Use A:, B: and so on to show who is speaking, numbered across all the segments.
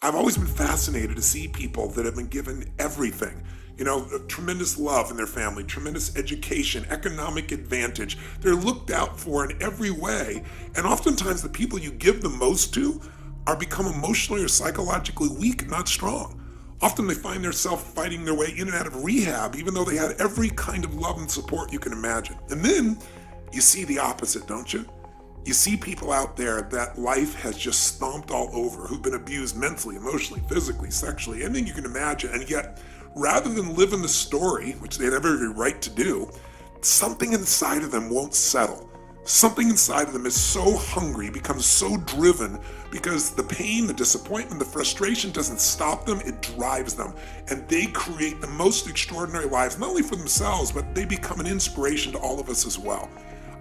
A: I've always been fascinated to see people that have been given everything. Tremendous love in their family, tremendous education, economic advantage. They're looked out for in every way. And oftentimes the people you give the most to are become emotionally or psychologically weak, not strong. Often they find themselves fighting their way in and out of rehab, even though they had every kind of love and support you can imagine. And then you see the opposite, don't you? You see people out there that life has just stomped all over, who've been abused mentally, emotionally, physically, sexually, anything you can imagine. And yet, rather than live in the story, which they have every right to do, something inside of them won't settle. Something inside of them is so hungry, becomes so driven, because the pain, the disappointment, the frustration doesn't stop them, it drives them. And they create the most extraordinary lives, not only for themselves, but they become an inspiration to all of us as well.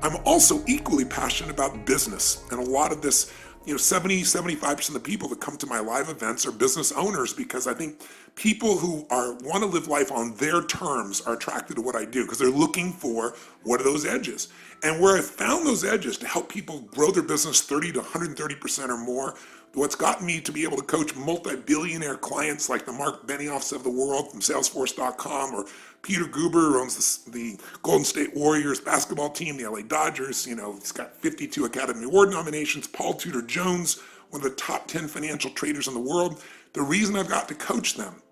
A: I'm also equally passionate about business, and a lot of this, 75% of the people that come to my live events are business owners, because I think people who want to live life on their terms are attracted to what I do, because they're looking for what are those edges. And where I found those edges to help people grow their business 30 to 130% or more, what's gotten me to be able to coach multi-billionaire clients like the Mark Benioffs of the world from Salesforce.com, or Peter Guber, who owns the Golden State Warriors basketball team, the LA Dodgers. He's got 52 Academy Award nominations. Paul Tudor Jones, one of the top 10 financial traders in the world. The reason I've got to coach them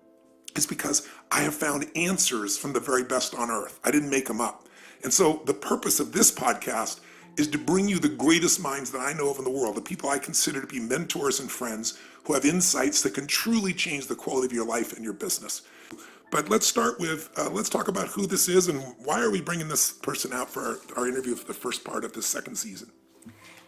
A: is because I have found answers from the very best on earth. I didn't make them up. And so the purpose of this podcast is to bring you the greatest minds that I know of in the world, the people I consider to be mentors and friends who have insights that can truly change the quality of your life and your business. But let's start with, let's talk about who this is and why are we bringing this person out for our interview for the first part of this second season.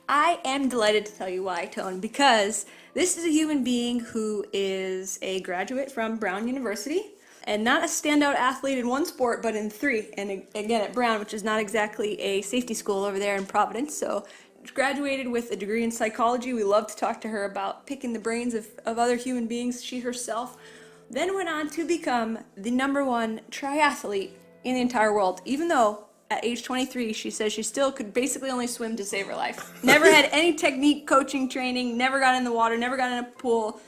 B: I am delighted to tell you why, Tone, because this is a human being who is a graduate from Brown University, and not a standout athlete in one sport, but in three. And again, at Brown, which is not exactly a safety school over there in Providence. So graduated with a degree in psychology. We love to talk to her about picking the brains of other human beings. She herself then went on to become the #1 triathlete in the entire world, even though at age 23, she says she still could basically only swim to save her life. Never had any technique coaching training, never got in the water, never got in a pool.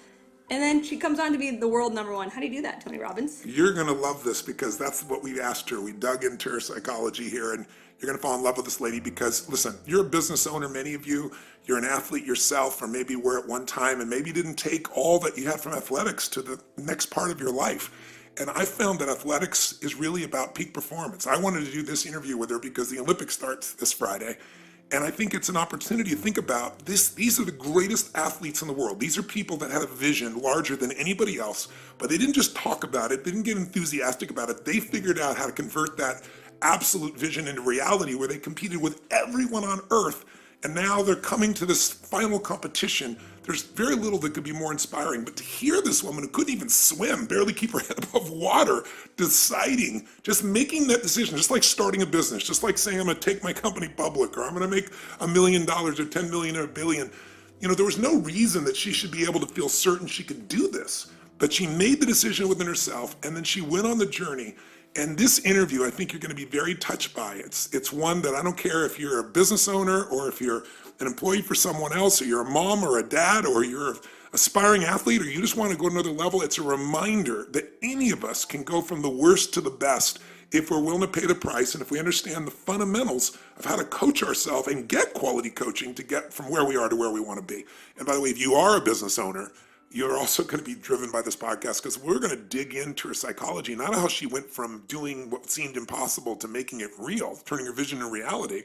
B: And then she comes on to be the world #1. How do you do that, Tony Robbins?
A: You're going to love this, because that's what we asked her. We dug into her psychology here, and you're going to fall in love with this lady because, listen, you're a business owner, many of you. You're an athlete yourself, or maybe were at one time, and maybe you didn't take all that you had from athletics to the next part of your life. And I found that athletics is really about peak performance. I wanted to do this interview with her because the Olympics starts this Friday. And I think it's an opportunity to think about this. These are the greatest athletes in the world. These are people that had a vision larger than anybody else, but they didn't just talk about it. They didn't get enthusiastic about it. They figured out how to convert that absolute vision into reality, where they competed with everyone on earth. And now they're coming to this final competition. There's very little that could be more inspiring. But to hear this woman who couldn't even swim, barely keep her head above water, deciding, just making that decision, just like starting a business, just like saying I'm going to take my company public, or I'm going to make $1 million or 10 million or $1 billion. There was no reason that she should be able to feel certain she could do this. But she made the decision within herself, and then she went on the journey. And this interview, I think you're going to be very touched by. It's one that I don't care if you're a business owner, or if you're an employee for someone else, or you're a mom or a dad, or you're an aspiring athlete, or you just want to go to another level. It's a reminder that any of us can go from the worst to the best if we're willing to pay the price, and if we understand the fundamentals of how to coach ourselves and get quality coaching to get from where we are to where we want to be. And by the way, if you are a business owner, you're also going to be driven by this podcast, because we're going to dig into her psychology, not how she went from doing what seemed impossible to making it real, turning her vision into reality,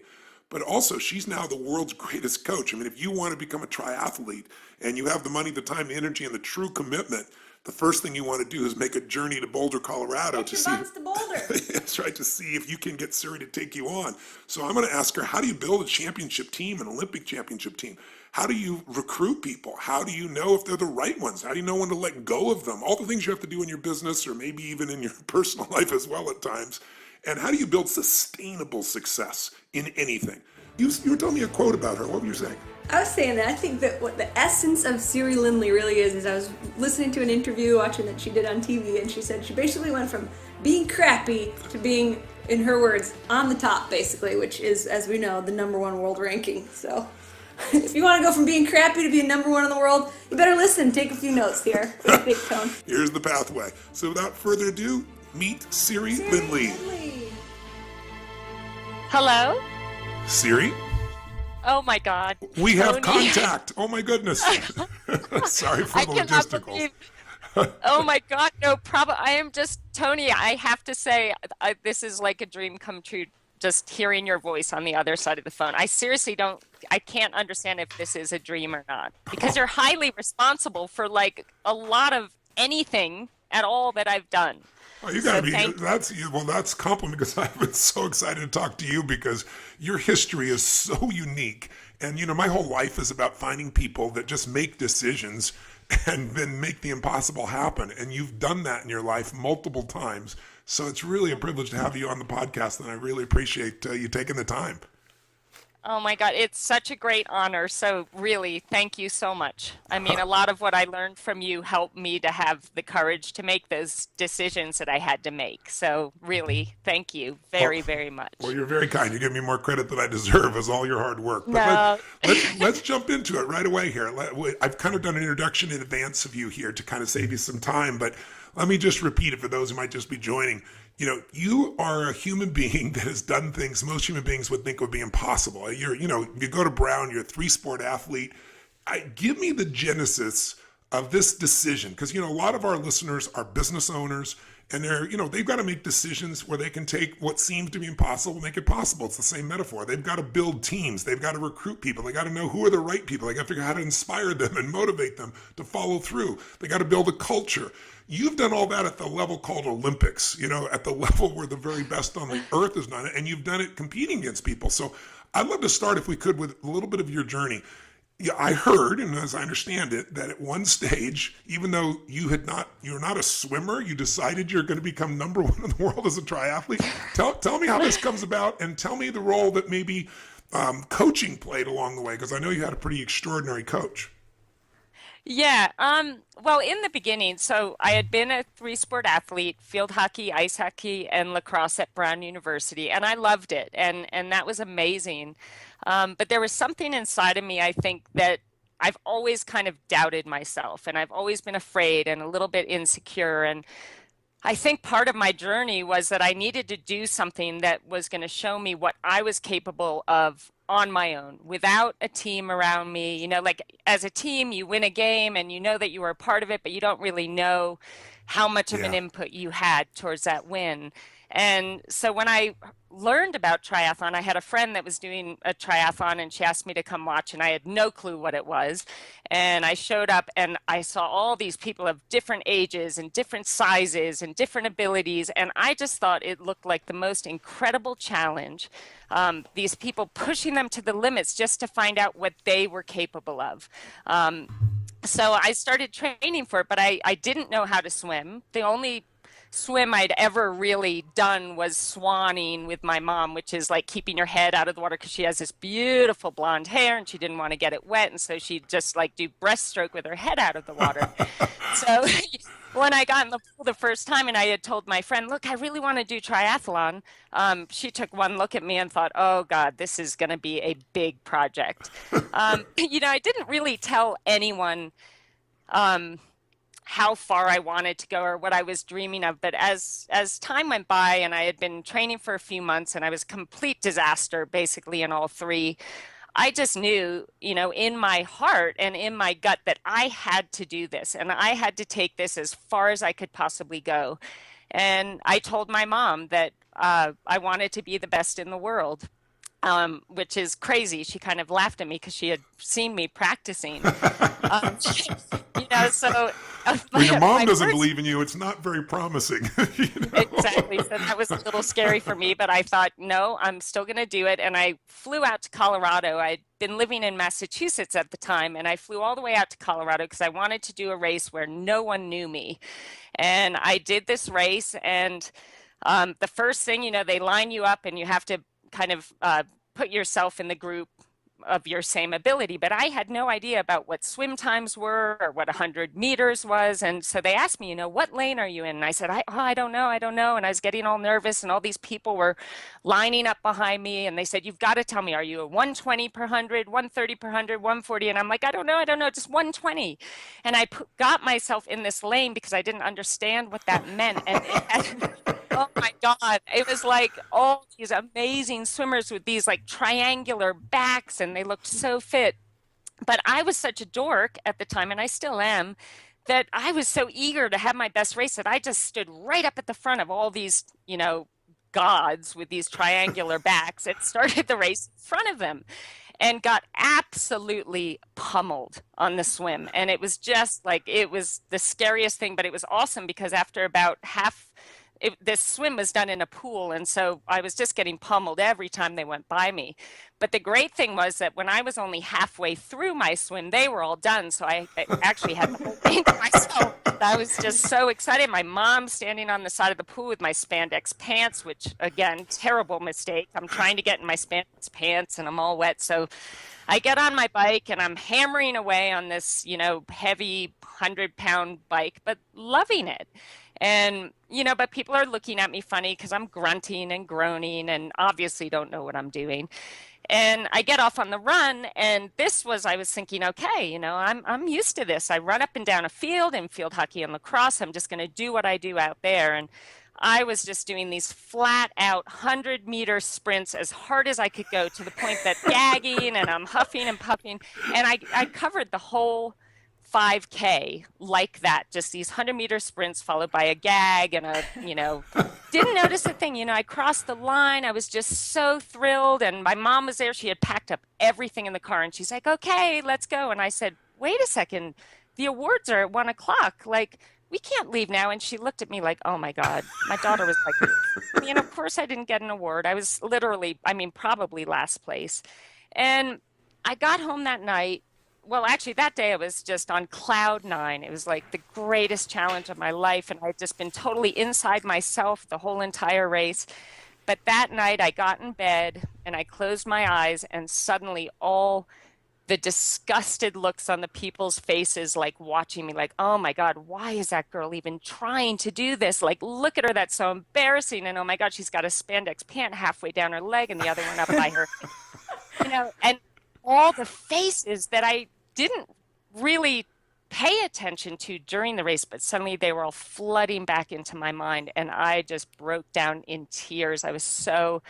A: but also she's now the world's greatest coach. I mean, if you want to become a triathlete and you have the money, the time, the energy, and the true commitment, the first thing you want to do is make a journey to Boulder, Colorado to see.
B: To Boulder.
A: That's right, to see if you can get Siri to take you on. So I'm going to ask her, how do you build a championship team, an Olympic championship team? How do you recruit people? How do you know if they're the right ones? How do you know when to let go of them? All the things you have to do in your business, or maybe even in your personal life as well at times. And how do you build sustainable success in anything? You were telling me a quote about her. What were you saying?
B: I was saying that I think that what the essence of Siri Lindley really is I was listening to an interview, watching that she did on TV, and she said she basically went from being crappy to being, in her words, on the top, basically, which is, as we know, the #1 world ranking. So If you want to go from being crappy to being number one in the world, you better listen. Take a few notes here. What do you think, Tone?
A: Here's the pathway. So without further ado, meet Siri
B: Siri
A: Lindley.
B: Lindley.
C: Hello?
A: Siri,
C: Oh my God.
A: we have
C: Tony.
A: contact. Oh my goodness. Sorry for
C: I
A: the
C: cannot
A: logisticals.
C: believe. Oh my God, no problem. I am just, Tony, I have to say, this is like a dream come true, just hearing your voice on the other side of the phone. I seriously don't, I can't understand if this is a dream or not, because you're highly responsible for like a lot of anything at all that I've done.
A: Oh, you
C: So
A: gotta be.
C: thank
A: That's compliment because I've been so excited to talk to you because your history is so unique, and my whole life is about finding people that just make decisions and then make the impossible happen. And you've done that in your life multiple times. So it's really a privilege to have you on the podcast, and I really appreciate you taking the time.
C: Oh my God, it's such a great honor. So really, thank you so much. I mean, a lot of what I learned from you helped me to have the courage to make those decisions that I had to make. So really, thank you very, very much.
A: Well, you're very kind. You give me more credit than I deserve as all your hard work. But
C: No.
A: let's jump into it right away here. I've kind of done an introduction in advance of you here to kind of save you some time, but let me just repeat it for those who might just be joining. You are a human being that has done things most human beings would think would be impossible. You go to Brown, you're a three-sport athlete. Give me the genesis of this decision, because a lot of our listeners are business owners, and they've got to make decisions where they can take what seems to be impossible and make it possible. It's the same metaphor. They've got to build teams. They've got to recruit people. They got to know who are the right people. They got to figure out how to inspire them and motivate them to follow through. They got to build a culture. You've done all that at the level called Olympics, at the level where the very best on the earth has done it, and you've done it competing against people. So I'd love to start, if we could, with a little bit of your journey. Yeah, I heard, and as I understand it, that at one stage, even though you're not a swimmer, you decided you're going to become number one in the world as a triathlete. Tell me how this comes about, and tell me the role that maybe coaching played along the way, because I know you had a pretty extraordinary coach.
C: Yeah, well, in the beginning, so I had been a three-sport athlete, field hockey, ice hockey, and lacrosse at Brown University, and I loved it, and that was amazing. But there was something inside of me, I think, that I've always kind of doubted myself, and I've always been afraid and a little bit insecure. And I think part of my journey was that I needed to do something that was going to show me what I was capable of on my own without a team around me. Like as a team, you win a game and you know that you were a part of it, but you don't really know how much of an
A: Yeah.
C: input you had towards that win. And so when I learned about triathlon, I had a friend that was doing a triathlon and she asked me to come watch, and I had no clue what it was. And I showed up and I saw all these people of different ages and different sizes and different abilities. And I just thought it looked like the most incredible challenge. These people pushing them to the limits just to find out what they were capable of. So I started training for it, but I didn't know how to swim. The only swim I'd ever really done was swanning with my mom, which is like keeping your head out of the water, because she has this beautiful blonde hair and she didn't want to get it wet. And so she'd just like do breaststroke with her head out of the water. So when I got in the pool the first time and I had told my friend, look, I really want to do triathlon, she took one look at me and thought, oh God, this is going to be a big project. I didn't really tell anyone how far I wanted to go or what I was dreaming of. But as time went by and I had been training for a few months and I was a complete disaster basically in all three, I just knew, in my heart and in my gut that I had to do this and I had to take this as far as I could possibly go. And I told my mom that I wanted to be the best in the world. Which is crazy. She kind of laughed at me because she had seen me practicing. Um, so
A: When your mom
C: my
A: doesn't
C: first,
A: believe in you, it's not very promising.
C: exactly. So that was a little scary for me, but I thought, no, I'm still going to do it. And I flew out to Colorado. I'd been living in Massachusetts at the time, and I flew all the way out to Colorado because I wanted to do a race where no one knew me. And I did this race, and the first thing, they line you up and you have to kind of put yourself in the group of your same ability. But I had no idea about what swim times were or what 100 meters was. And so they asked me, what lane are you in? And I said, I don't know. I don't know. And I was getting all nervous, and all these people were lining up behind me. And they said, you've got to tell me, are you a 120 per 100, 130 per 100, 140? And I'm like, I don't know, just 120. And I got myself in this lane because I didn't understand what that meant. And it had, oh my God, it was like all these amazing swimmers with these like triangular backs, and they looked so fit. But I was such a dork at the time, and I still am, that I was so eager to have my best race that I just stood right up at the front of all these, gods with these triangular backs, and started the race in front of them and got absolutely pummeled on the swim. And it was just like, it was the scariest thing, but it was awesome because after about this swim was done in a pool, and so I was just getting pummeled every time they went by me. But the great thing was that when I was only halfway through my swim, they were all done. So I actually had the whole thing to myself. I was just so excited. My mom standing on the side of the pool with my spandex pants, which again, terrible mistake. I'm trying to get in my spandex pants and I'm all wet. So I get on my bike and I'm hammering away on this, heavy 100-pound bike, but loving it. And, but people are looking at me funny because I'm grunting and groaning and obviously don't know what I'm doing. And I get off on the run, and I was thinking, okay, I'm used to this. I run up and down a field in field hockey and lacrosse. I'm just going to do what I do out there. And I was just doing these flat out 100-meter sprints as hard as I could go, to the point that gagging and I'm huffing and puffing. And I covered the whole 5K like that, just these 100-meter sprints followed by a gag and didn't notice a thing. I crossed the line. I was just so thrilled. And my mom was there. She had packed up everything in the car, and she's like, okay, let's go. And I said, wait a second, the awards are at 1:00. Like, we can't leave now. And she looked at me like, oh my God. My daughter was like, of course I didn't get an award. I was literally, probably last place. And I got home that night. Well, actually, that day I was just on cloud 9. It was like the greatest challenge of my life, and I'd just been totally inside myself the whole entire race. But that night I got in bed and I closed my eyes, and suddenly all the disgusted looks on the people's faces, like watching me, like, oh my God, why is that girl even trying to do this? Like, look at her, that's so embarrassing. And oh my God, she's got a spandex pant halfway down her leg and the other one up by her. And all the faces that I didn't really pay attention to during the race, but suddenly they were all flooding back into my mind, and I just broke down in tears. I was so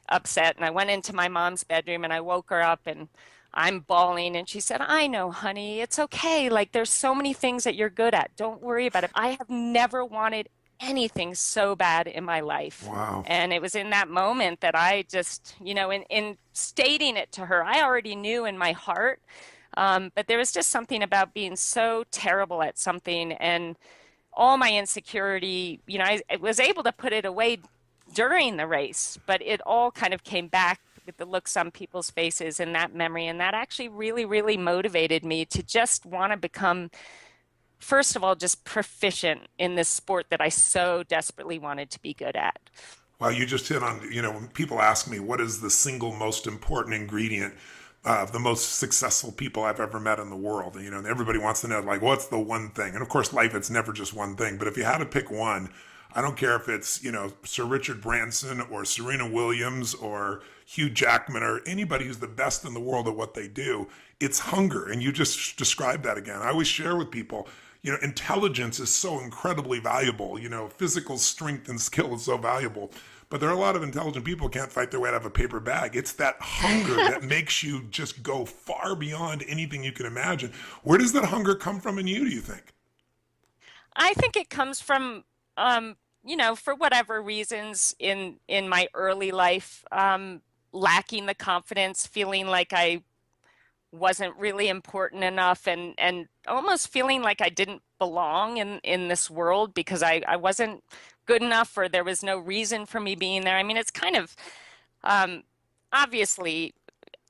C: upset, and I went into my mom's bedroom and I woke her up and I'm bawling, and she said, I know, honey, it's okay. Like, there's so many things that you're good at. Don't worry about it. I have never wanted anything so bad in my life.
A: Wow.
C: And it was in that moment that I just, in stating it to her, I already knew in my heart. But there was just something about being so terrible at something, and all my insecurity, I was able to put it away during the race, but it all kind of came back with the looks on people's faces and that memory. And that actually really, really motivated me to just want to become, first of all, just proficient in this sport that I so desperately wanted to be good at.
A: Well, you just hit on, when people ask me what is the single most important ingredient of the most successful people I've ever met in the world, and everybody wants to know, like, what's the one thing? And of course, life, it's never just one thing. But if you had to pick one, I don't care if it's, Sir Richard Branson or Serena Williams or Hugh Jackman or anybody who's the best in the world at what they do, it's hunger. And you just described that again. I always share with people, intelligence is so incredibly valuable. Physical strength and skill is so valuable. But there are a lot of intelligent people who can't fight their way out of a paper bag. It's that hunger that makes you just go far beyond anything you can imagine. Where does that hunger come from in you, do you think?
C: I think it comes from, for whatever reasons in my early life, lacking the confidence, feeling like I wasn't really important enough, and almost feeling like I didn't belong in this world because I wasn't good enough, or there was no reason for me being there. It's kind of, obviously,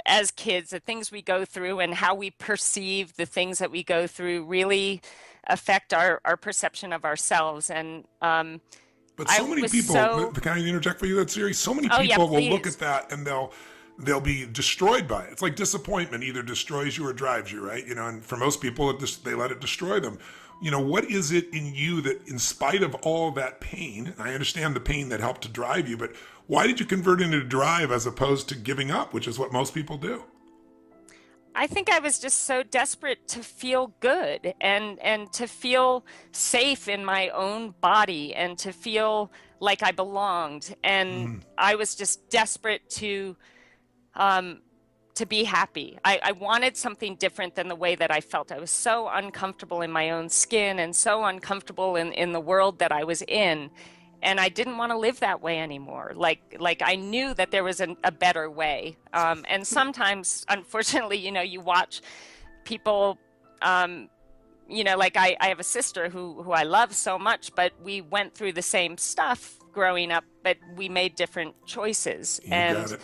C: as kids, the things we go through and how we perceive the things that we go through really affect our perception of ourselves. And
A: but so many people, can I interject for you that series? So many people will look at that and they'll be destroyed by it. It's like disappointment either destroys you or drives you, right? And for most people, they let it destroy them. What is it in you that, in spite of all that pain, and I understand the pain that helped to drive you, but why did you convert it into drive as opposed to giving up, which is what most people do?
C: I think I was just so desperate to feel good and to feel safe in my own body and to feel like I belonged. And I was just desperate to be happy. I wanted something different than the way that I felt. I was so uncomfortable in my own skin and so uncomfortable in the world that I was in. And I didn't want to live that way anymore. Like I knew that there was a better way. And sometimes, unfortunately, you watch people, like I have a sister who I love so much, but we went through the same stuff growing up, but we made different choices.
A: Got it.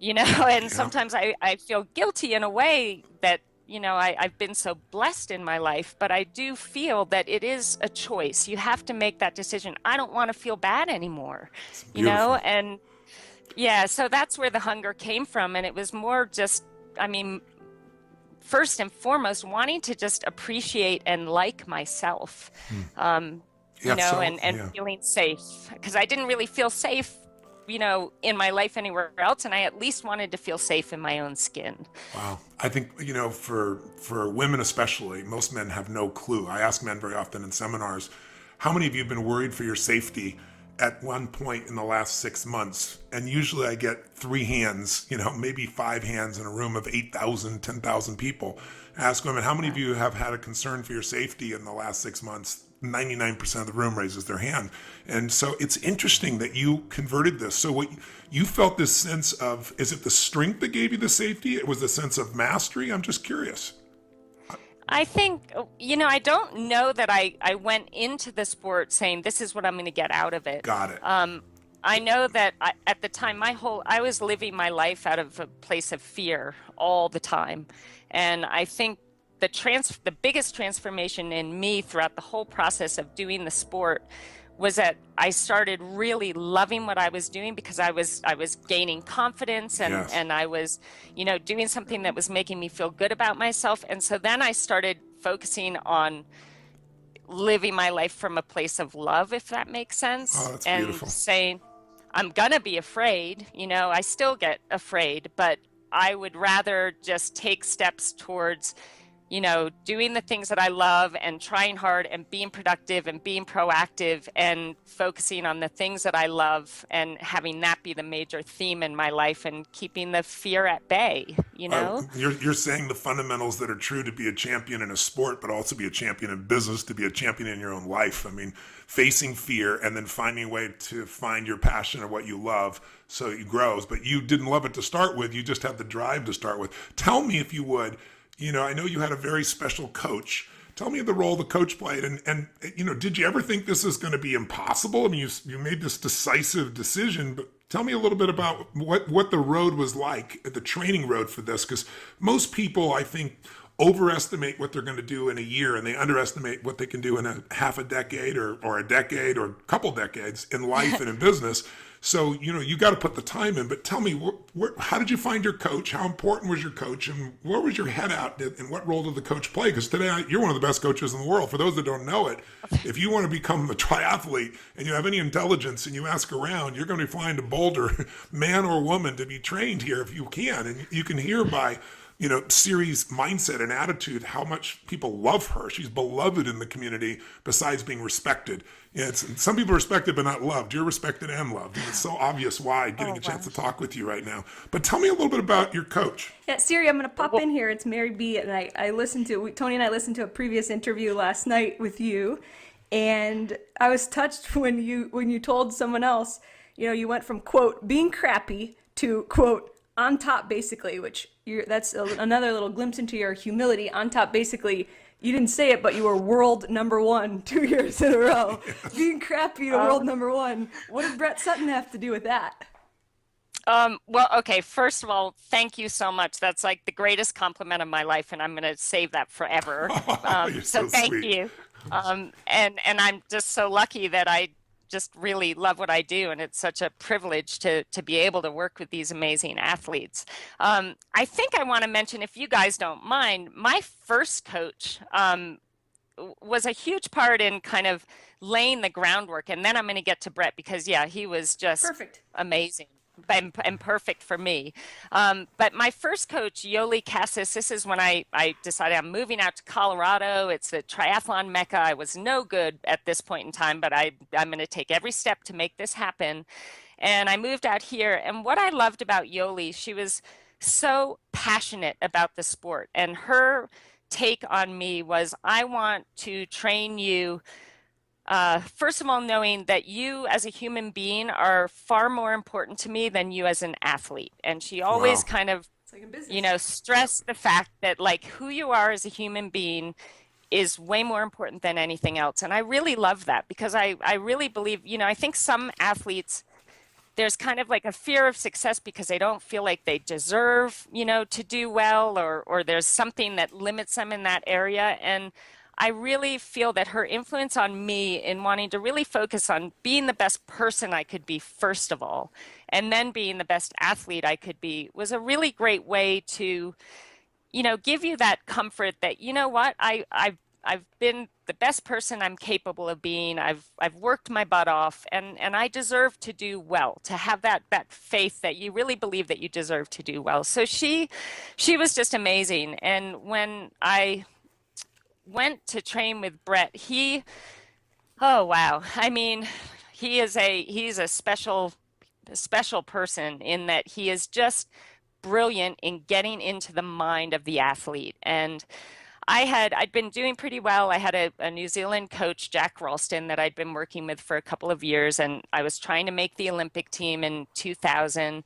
C: And sometimes I feel guilty in a way that, I've been so blessed in my life, but I do feel that it is a choice. You have to make that decision. I don't want to feel bad anymore, and yeah, so that's where the hunger came from. And it was more just, first and foremost, wanting to just appreciate and like myself, and feeling safe, because I didn't really feel safe in my life anywhere else, and I at least wanted to feel safe in my own skin.
A: Wow. I think, for women especially, most men have no clue. I ask men very often in seminars, how many of you have been worried for your safety at one point in the last 6 months? And usually I get 3 hands, maybe 5 hands in a room of 8,000, 10,000 people. I ask women, how many of you have had a concern for your safety in the last 6 months? 99% of the room raises their hand. And so it's interesting that you converted this. So what you felt this sense of, is it the strength that gave you the safety? It was the sense of mastery? I'm just curious.
C: I think, I don't know that I went into the sport saying, this is what I'm going to get out of it.
A: Got it.
C: I know that at the time, I was living my life out of a place of fear all the time. And I think the biggest transformation in me throughout the whole process of doing the sport was that I started really loving what I was doing, because I was gaining confidence and,
A: Yes.
C: and I was, doing something that was making me feel good about myself. And so then I started focusing on living my life from a place of love, if that makes sense.
A: Oh, that's
C: and
A: beautiful.
C: saying, I'm gonna be afraid, I still get afraid, but I would rather just take steps towards doing the things that I love and trying hard and being productive and being proactive and focusing on the things that I love and having that be the major theme in my life and keeping the fear at bay,
A: You're saying the fundamentals that are true to be a champion in a sport, but also be a champion in business, to be a champion in your own life. Facing fear and then finding a way to find your passion or what you love so it grows. But you didn't love it to start with. You just had the drive to start with. Tell me, if you would, I know you had a very special coach. Tell me the role the coach played. And did you ever think this is going to be impossible? You made this decisive decision, but tell me a little bit about what the road was like, the training road for this, because most people, I think, overestimate what they're going to do in a year, and they underestimate what they can do in a half a decade or a decade or a couple decades in life and in business. So, you got to put the time in. But tell me, how did you find your coach? How important was your coach? And where was your head at? And what role did the coach play? Because today, you're one of the best coaches in the world. For those that don't know it, if you want to become a triathlete and you have any intelligence and you ask around, you're going to be flying to Boulder, man or woman, to be trained here if you can. And you can hear by Siri's mindset and attitude, how much people love her. She's beloved in the community besides being respected. Some people are respected but not loved. You're respected and loved. And it's so obvious why, getting a chance to talk with you right now. But tell me a little bit about your coach.
B: Yeah, Siri, I'm going to pop in here. It's Mary B. And Tony and I listened to a previous interview last night with you. And I was touched when you told someone else, you went from, quote, being crappy to, quote, on top, basically, that's another little glimpse into your humility. On top, basically, you didn't say it, but you were world number 1 2 years in a row. Being crappy to world number 1. What did Brett Sutton have to do with that?
C: Well, okay, first of all, thank you so much. That's like the greatest compliment of my life, and I'm going to save that forever.
A: You're
C: so thank
A: sweet.
C: you. And I'm just so lucky that I just really love what I do, and it's such a privilege to be able to work with these amazing athletes. I think I want to mention, if you guys don't mind, my first coach was a huge part in kind of laying the groundwork. And then I'm going to get to Brett because, yeah, he was just
B: Perfect.
C: amazing and perfect for me. But my first coach, Yoli Cassis, this is when I decided I'm moving out to Colorado. It's the triathlon mecca. I was no good at this point in time, but I'm going to take every step to make this happen. And I moved out here. And what I loved about Yoli, she was so passionate about the sport. And her take on me was, I want to train you, first of all, knowing that you as a human being are far more important to me than you as an athlete. And she always
A: Wow.
C: kind of,
B: It's like in business.
C: stressed the fact that like who you are as a human being is way more important than anything else. And I really love that because I really believe, I think some athletes, there's kind of like a fear of success because they don't feel like they deserve, to do well, or there's something that limits them in that area. And I really feel that her influence on me in wanting to really focus on being the best person I could be, first of all, and then being the best athlete I could be, was a really great way to, give you that comfort that, you know what, I've been the best person I'm capable of being. I've worked my butt off, and I deserve to do well, to have that faith that you really believe that you deserve to do well. So she was just amazing. And when I went to train with Brett, oh wow. I mean, he's a special person in that he is just brilliant in getting into the mind of the athlete. And I'd been doing pretty well. I had a New Zealand coach, Jack Ralston, that I'd been working with for a couple of years, and I was trying to make the Olympic team in 2000.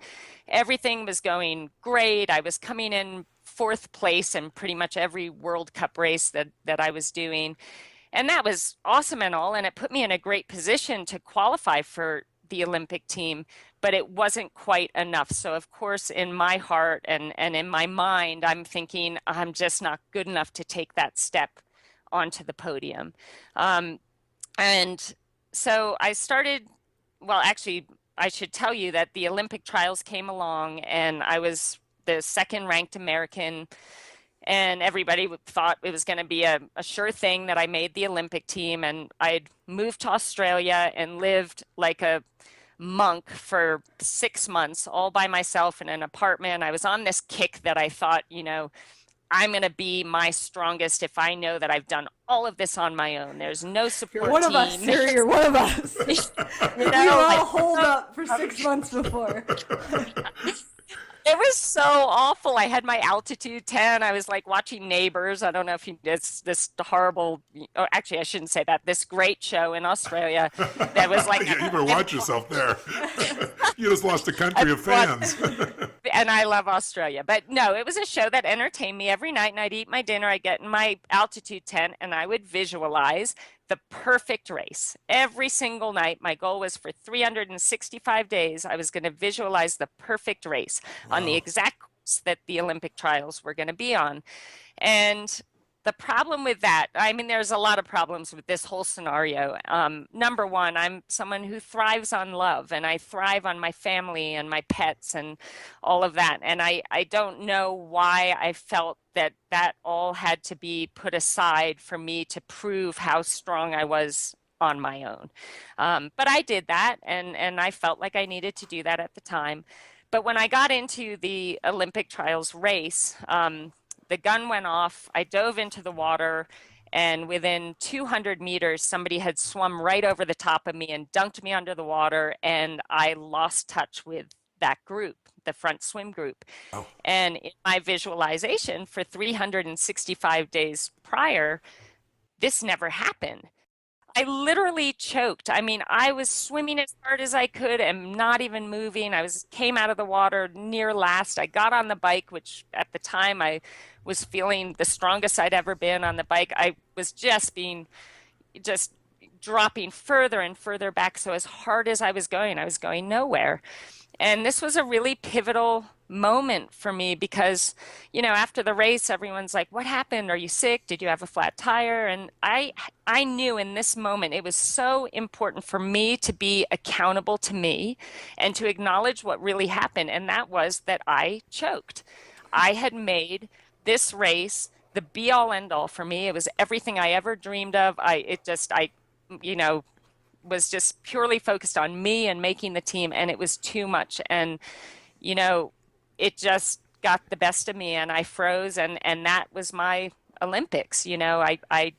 C: Everything was going great. I was coming in fourth place in pretty much every World Cup race that I was doing. And that was awesome and all, and it put me in a great position to qualify for the Olympic team, but it wasn't quite enough. So of course, in my heart and in my mind, I'm thinking I'm just not good enough to take that step onto the podium. And so I started, well, actually, I should tell you that the Olympic trials came along and I was the second ranked American, and everybody thought it was going to be a sure thing that I made the Olympic team. And I'd moved to Australia and lived like a monk for 6 months all by myself in an apartment. I was on this kick that I thought, I'm going to be my strongest if I know that I've done all of this on my own. There's no support
B: You're one of us,
C: team.
B: Siri. You're one of us.
C: You
B: We
C: know,
B: were all
C: like,
B: holed up for 6 months before.
C: it was so awful. I had my altitude 10. I was like watching Neighbors. I don't know if it's this horrible, or actually I shouldn't say that, this great show in Australia that was like,
A: Yeah, you better watch yourself there. You just lost a country of fans.
C: and I love Australia. But no, it was a show that entertained me every night, and I'd eat my dinner, I'd get in my altitude tent, and I would visualize the perfect race. Every single night, my goal was for 365 days, I was going to visualize the perfect race on the exact course that the Olympic trials were going to be on. And the problem with that, I mean, there's a lot of problems with this whole scenario. Number one, I'm someone who thrives on love, and I thrive on my family and my pets and all of that. And I don't know why I felt that all had to be put aside for me to prove how strong I was on my own. But I did that, and I felt like I needed to do that at the time. But when I got into the Olympic trials race, the gun went off, I dove into the water, and within 200 meters, somebody had swum right over the top of me and dunked me under the water, and I lost touch with that group, the front swim group.
A: Oh.
C: And in my visualization for 365 days prior, this never happened. I literally choked. I mean, I was swimming as hard as I could and not even moving. Came out of the water near last. I got on the bike, which at the time I was feeling the strongest I'd ever been on the bike. I was just dropping further and further back. So as hard as I was going nowhere. And this was a really pivotal moment for me because, after the race, everyone's like, what happened? Are you sick? Did you have a flat tire? And I knew in this moment it was so important for me to be accountable to me and to acknowledge what really happened. And that was that I choked. I had made this race the be all end all for me. It was everything I ever dreamed of. You know, was just purely focused on me and making the team, and it was too much. And, you know, it just got the best of me and I froze, and that was my Olympics. I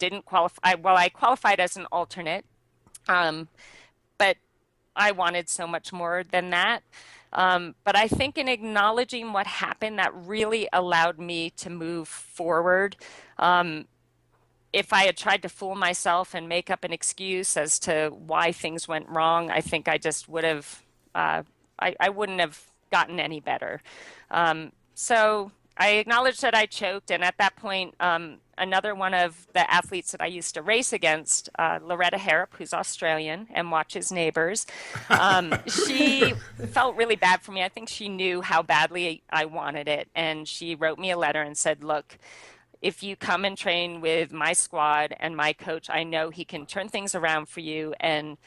C: didn't qualify. Well, I qualified as an alternate, um, but I wanted so much more than that. But I think in acknowledging what happened, that really allowed me to move forward. Um, if I had tried to fool myself and make up an excuse as to why things went wrong, I think I just would have, I wouldn't have gotten any better. So I acknowledged that I choked. And at that point, another one of the athletes that I used to race against, Loretta Harrop, who's Australian and watches Neighbors, she felt really bad for me. I think she knew how badly I wanted it. And she wrote me a letter and said, look, if you come and train with my squad and my coach, I know he can turn things around for you and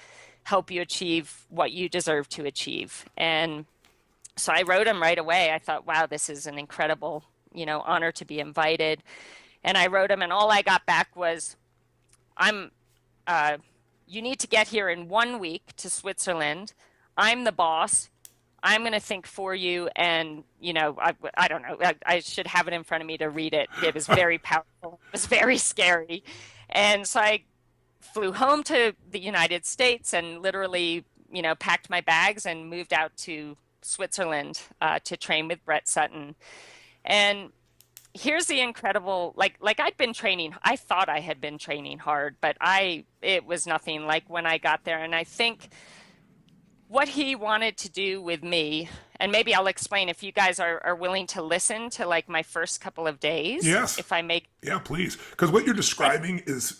C: help you achieve what you deserve to achieve. And so I wrote him right away. I thought, wow, this is an incredible, honor to be invited. And I wrote him, and all I got back was, I'm, you need to get here in 1 week to Switzerland. I'm the boss. I'm going to think for you. And, I don't know, I should have it in front of me to read it. It was very powerful. It was very scary. And so I flew home to the United States and literally, packed my bags and moved out to Switzerland to train with Brett Sutton. And here's the incredible, like I'd been training, I thought I had been training hard, but it was nothing like when I got there. And I think what he wanted to do with me, and maybe I'll explain if you guys are willing to listen to like my first couple of days.
A: Yes.
C: If I make.
A: Yeah, please. Because what you're describing is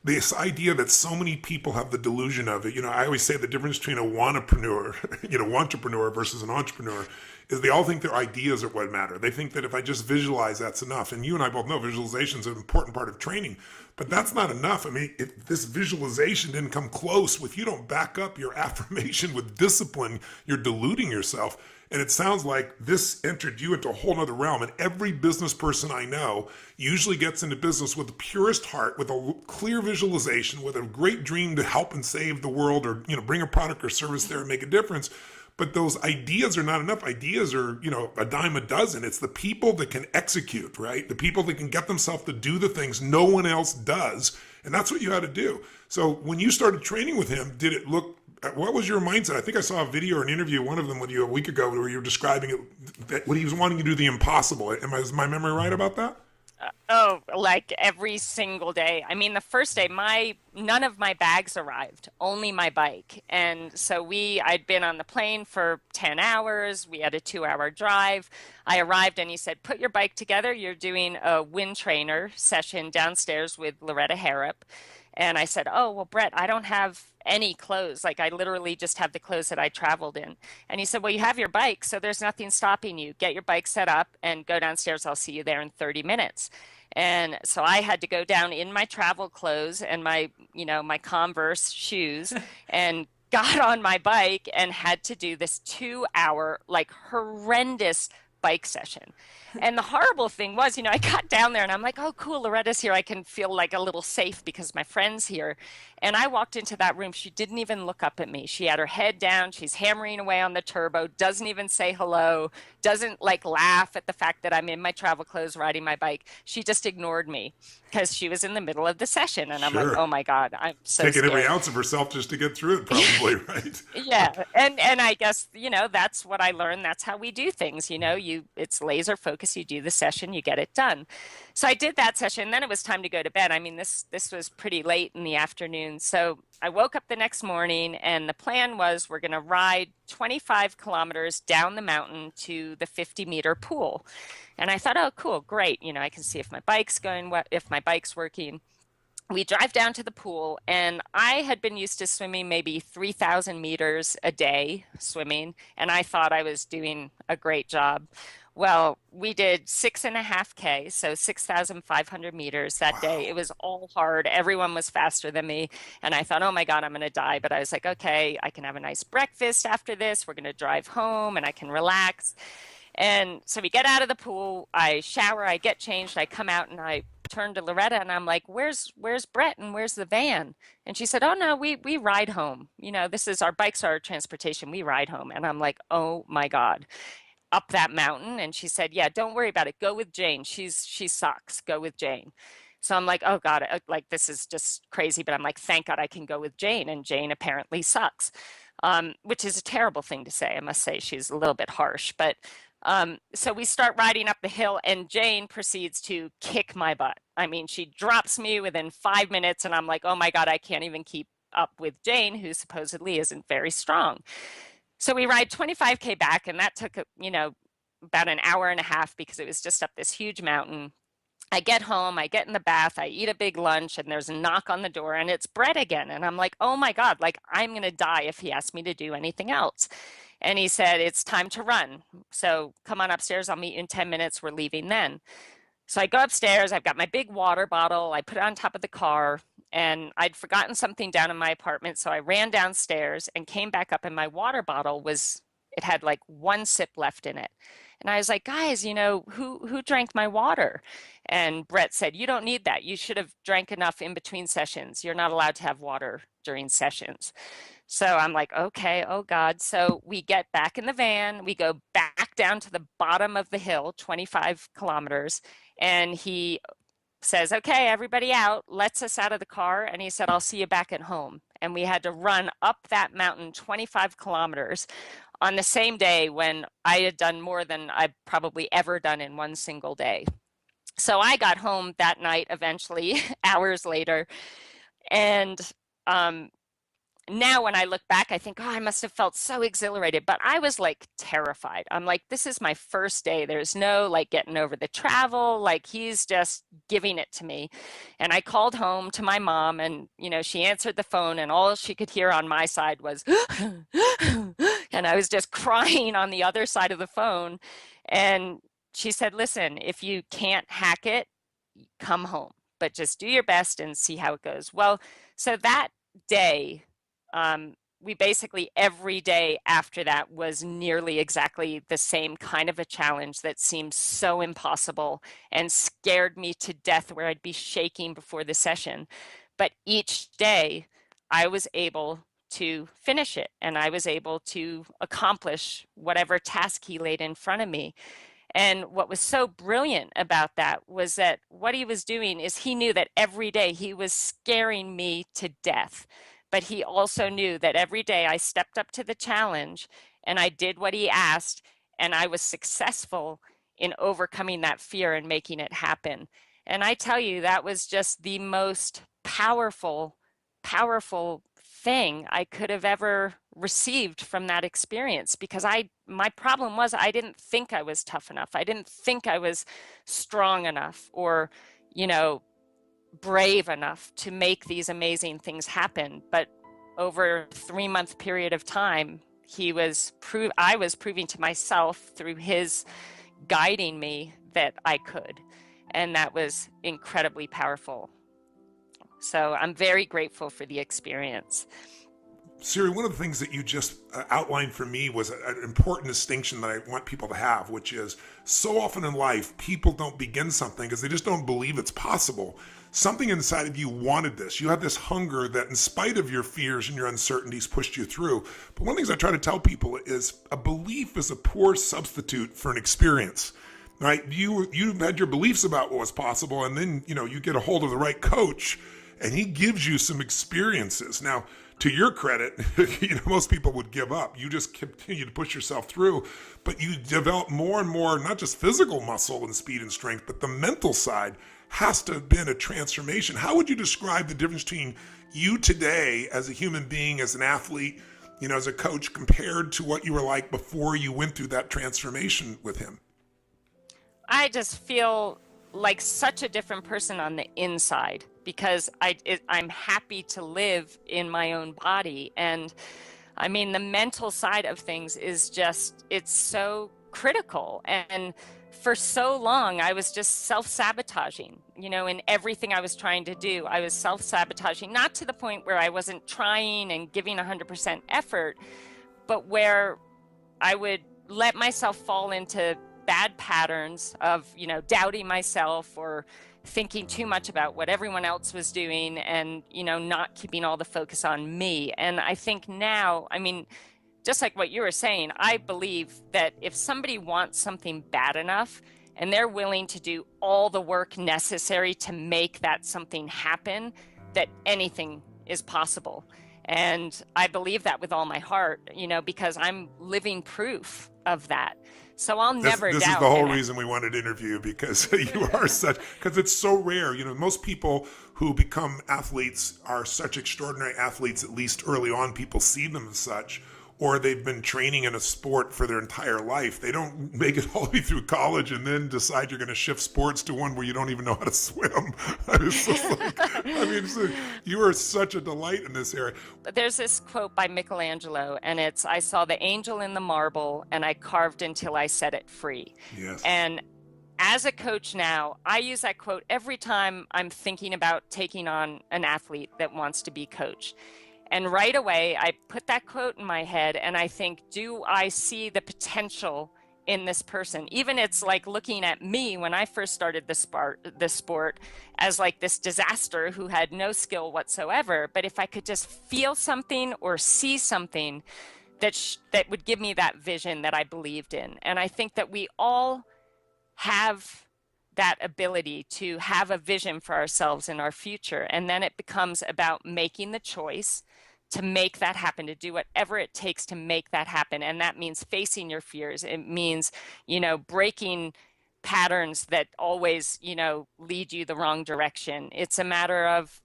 A: this idea that so many people have the delusion of it. I always say the difference between a wantrepreneur, entrepreneur versus an entrepreneur is they all think their ideas are what matter. They think that if I just visualize, that's enough. And you and I both know visualization is an important part of training, but that's not enough. I mean, if this visualization didn't come close, if you don't back up your affirmation with discipline, you're deluding yourself. And it sounds like this entered you into a whole other realm. And every business person I know usually gets into business with the purest heart, with a clear visualization, with a great dream to help and save the world, or, bring a product or service there and make a difference. But those ideas are not enough. Ideas are, a dime a dozen. It's the people that can execute, right? The people that can get themselves to do the things no one else does. And that's what you had to do. So when you started training with him, did it look, what was your mindset? I think I saw a video or an interview, one of them with you a week ago, where you were describing it, that when he was wanting to do the impossible. Is my memory right about that?
C: Like every single day. I mean, the first day, none of my bags arrived, only my bike. And so I'd been on the plane for 10 hours. We had a 2-hour drive. I arrived and he said, put your bike together. You're doing a wind trainer session downstairs with Loretta Harrop. And I said, oh, well, Brett, I don't have any clothes. Like I literally just have the clothes that I traveled in. And he said, well, you have your bike, so there's nothing stopping you. Get your bike set up and go downstairs. I'll see you there in 30 minutes. And so I had to go down in my travel clothes and my Converse shoes and got on my bike and had to do this 2-hour, like horrendous bike session. And the horrible thing was, I got down there and I'm like, oh, cool, Loretta's here. I can feel like a little safe because my friend's here. And I walked into that room. She didn't even look up at me. She had her head down. She's hammering away on the turbo, doesn't even say hello, doesn't like laugh at the fact that I'm in my travel clothes riding my bike. She just ignored me because she was in the middle of the session. And I'm like, oh my God, I'm so
A: taking
C: scared.
A: Every ounce of herself just to get through it, probably, right?
C: Yeah. And I guess, that's what I learned. That's how we do things. It's laser focus. You do the session, you get it done. So I did that session. Then it was time to go to bed. I mean, this was pretty late in the afternoon. So I woke up the next morning and the plan was we're going to ride 25 kilometers down the mountain to the 50-meter pool. And I thought, oh, cool, great. I can see if my bike's working. we drive down to the pool, and I had been used to swimming maybe 3,000 meters a day swimming, and I thought I was doing a great job. Well, we did 6.5K, so 6,500 meters that day. It
A: Wow.
C: was all hard. Everyone was faster than me. And I thought, oh my God, I'm going to die. But I was like, okay, I can have a nice breakfast after this. We're going to drive home and I can relax. And so we get out of the pool, I shower, I get changed, I come out and I turn to Loretta and I'm like, where's Brett and where's the van? And she said, oh no, we ride home. You know, this is our bikes are our transportation. We ride home. And I'm like, oh my God, up that mountain. And she said, yeah, don't worry about it. Go with Jane. She sucks. Go with Jane. So I'm like, oh God, like this is just crazy. But I'm like, thank God I can go with Jane. And Jane apparently sucks, which is a terrible thing to say. I must say she's a little bit harsh. But so we start riding up the hill, and Jane proceeds to kick my butt. I mean, she drops me within 5 minutes, and I'm like, oh my God, I can't even keep up with Jane, who supposedly isn't very strong. So we ride 25K back, and that took, about an hour and a half because it was just up this huge mountain. I get home, I get in the bath, I eat a big lunch, and there's a knock on the door, and it's Brett again. And I'm like, oh my God, like I'm going to die if he asks me to do anything else. And he said, it's time to run. So come on upstairs, I'll meet you in 10 minutes. We're leaving then. So I go upstairs, I've got my big water bottle, I put it on top of the car, and I'd forgotten something down in my apartment. So I ran downstairs and came back up, and my water bottle it had like one sip left in it. And I was like, guys, who drank my water? And Brett said, you don't need that. You should have drank enough in between sessions. You're not allowed to have water during sessions. So I'm like, okay, oh God. So we get back in the van, we go back down to the bottom of the hill, 25 kilometers, and he says, okay, everybody out, lets us out of the car. And he said, I'll see you back at home. And we had to run up that mountain 25 kilometers on the same day when I had done more than I've probably ever done in one single day. So I got home that night eventually, hours later. And um, now when I look back, I think, oh, I must have felt so exhilarated, but I was like terrified. I'm like, this is my first day. There's no like getting over the travel. Like he's just giving it to me. And I called home to my mom, and, she answered the phone, and all she could hear on my side was, and I was just crying on the other side of the phone. And she said, listen, if you can't hack it, come home, but just do your best and see how it goes. Well, so that day, we basically every day after that was nearly exactly the same kind of a challenge that seemed so impossible and scared me to death, where I'd be shaking before the session. But each day I was able to finish it, and I was able to accomplish whatever task he laid in front of me. And what was so brilliant about that was that what he was doing is he knew that every day he was scaring me to death. But he also knew that every day I stepped up to the challenge and I did what he asked, and I was successful in overcoming that fear and making it happen. And I tell you, that was just the most powerful, powerful thing I could have ever received from that experience, because my problem was I didn't think I was tough enough. I didn't think I was strong enough or, brave enough to make these amazing things happen. But over a 3-month period of time, I was proving to myself through his guiding me that I could. And that was incredibly powerful. So I'm very grateful for the experience.
A: Siri, one of the things that you just outlined for me was an important distinction that I want people to have, which is so often in life, people don't begin something because they just don't believe it's possible. Something inside of you wanted this. You had this hunger that, in spite of your fears and your uncertainties, pushed you through. But one of the things I try to tell people is a belief is a poor substitute for an experience. Right? You had your beliefs about what was possible, and then you get a hold of the right coach, and he gives you some experiences. Now, to your credit, most people would give up. You just continue to push yourself through, but you develop more and more, not just physical muscle and speed and strength, but the mental side has to have been a transformation. How would you describe the difference between you today as a human being, as an athlete, as a coach, compared to what you were like before you went through that transformation with him?
C: I just feel like such a different person on the inside because I'm happy to live in my own body. And I mean, the mental side of things is just, it's so critical. And for so long, I was just self-sabotaging, in everything I was trying to do. I was self-sabotaging, not to the point where I wasn't trying and giving 100% effort, but where I would let myself fall into bad patterns of, doubting myself or thinking too much about what everyone else was doing and, not keeping all the focus on me. And I think now, I mean, just like what you were saying, I believe that if somebody wants something bad enough and they're willing to do all the work necessary to make that something happen, that anything is possible. And I believe that with all my heart, because I'm living proof of that. So I'll never doubt.
A: This is the whole reason we wanted to interview, because you are because it's so rare. Most people who become athletes are such extraordinary athletes, at least early on, people see them as such, or they've been training in a sport for their entire life. They don't make it all the way through college and then decide you're going to shift sports to one where you don't even know how to swim. It's just like, you are such a delight in this area.
C: There's this quote by Michelangelo, and it's, "I saw the angel in the marble, and I carved until I set it free."
A: Yes.
C: And as a coach now, I use that quote every time I'm thinking about taking on an athlete that wants to be coached. And right away, I put that quote in my head and I think, do I see the potential in this person? Even it's like looking at me when I first started the sport as like this disaster who had no skill whatsoever. But if I could just feel something or see something that would give me that vision that I believed in. And I think that we all have that ability to have a vision for ourselves in our future. And then it becomes about making the choice to make that happen, to do whatever it takes to make that happen. And that means facing your fears. It means, breaking patterns that always, lead you the wrong direction. It's a matter of,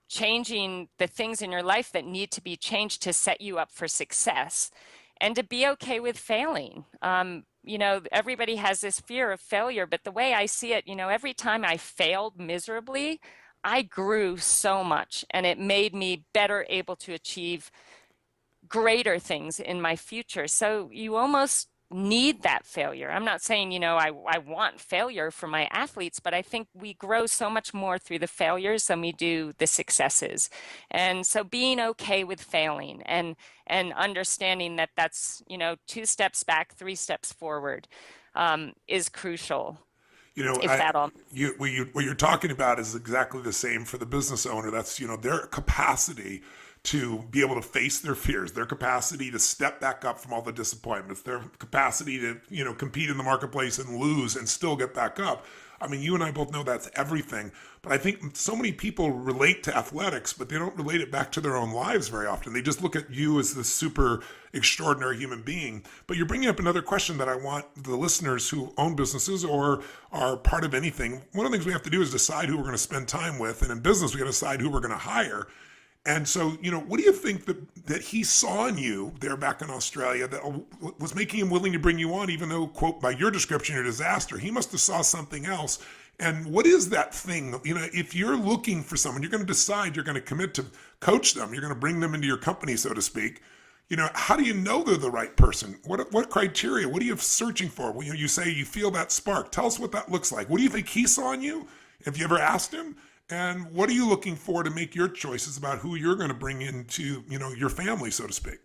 C: changing the things in your life that need to be changed to set you up for success, and to be okay with failing. Everybody has this fear of failure, but the way I see it, every time I failed miserably, I grew so much, and it made me better able to achieve greater things in my future. So you almost need that failure. I'm not saying, I want failure for my athletes, but I think we grow so much more through the failures than we do the successes. And so being okay with failing and understanding that that's, 2 steps back, 3 steps forward, is crucial.
A: What you're talking about is exactly the same for the business owner. That's, their capacity to be able to face their fears, their capacity to step back up from all the disappointments, their capacity to, compete in the marketplace and lose and still get back up. I mean, you and I both know that's everything. But I think so many people relate to athletics, but they don't relate it back to their own lives very often. They just look at you as this super extraordinary human being. But you're bringing up another question that I want the listeners who own businesses or are part of anything. One of the things we have to do is decide who we're going to spend time with. And in business, we got to decide who we're going to hire. And so, what do you think that he saw in you there back in Australia that was making him willing to bring you on, even though, quote, by your description, you're a disaster? He must have saw something else. And what is that thing? If you're looking for someone, you're going to decide you're going to commit to coach them. You're going to bring them into your company, so to speak. How do you know they're the right person? What criteria? What are you searching for? Well, you say you feel that spark. Tell us what that looks like. What do you think he saw in you? Have you ever asked him? And what are you looking for to make your choices about who you're going to bring into, your family, so to speak?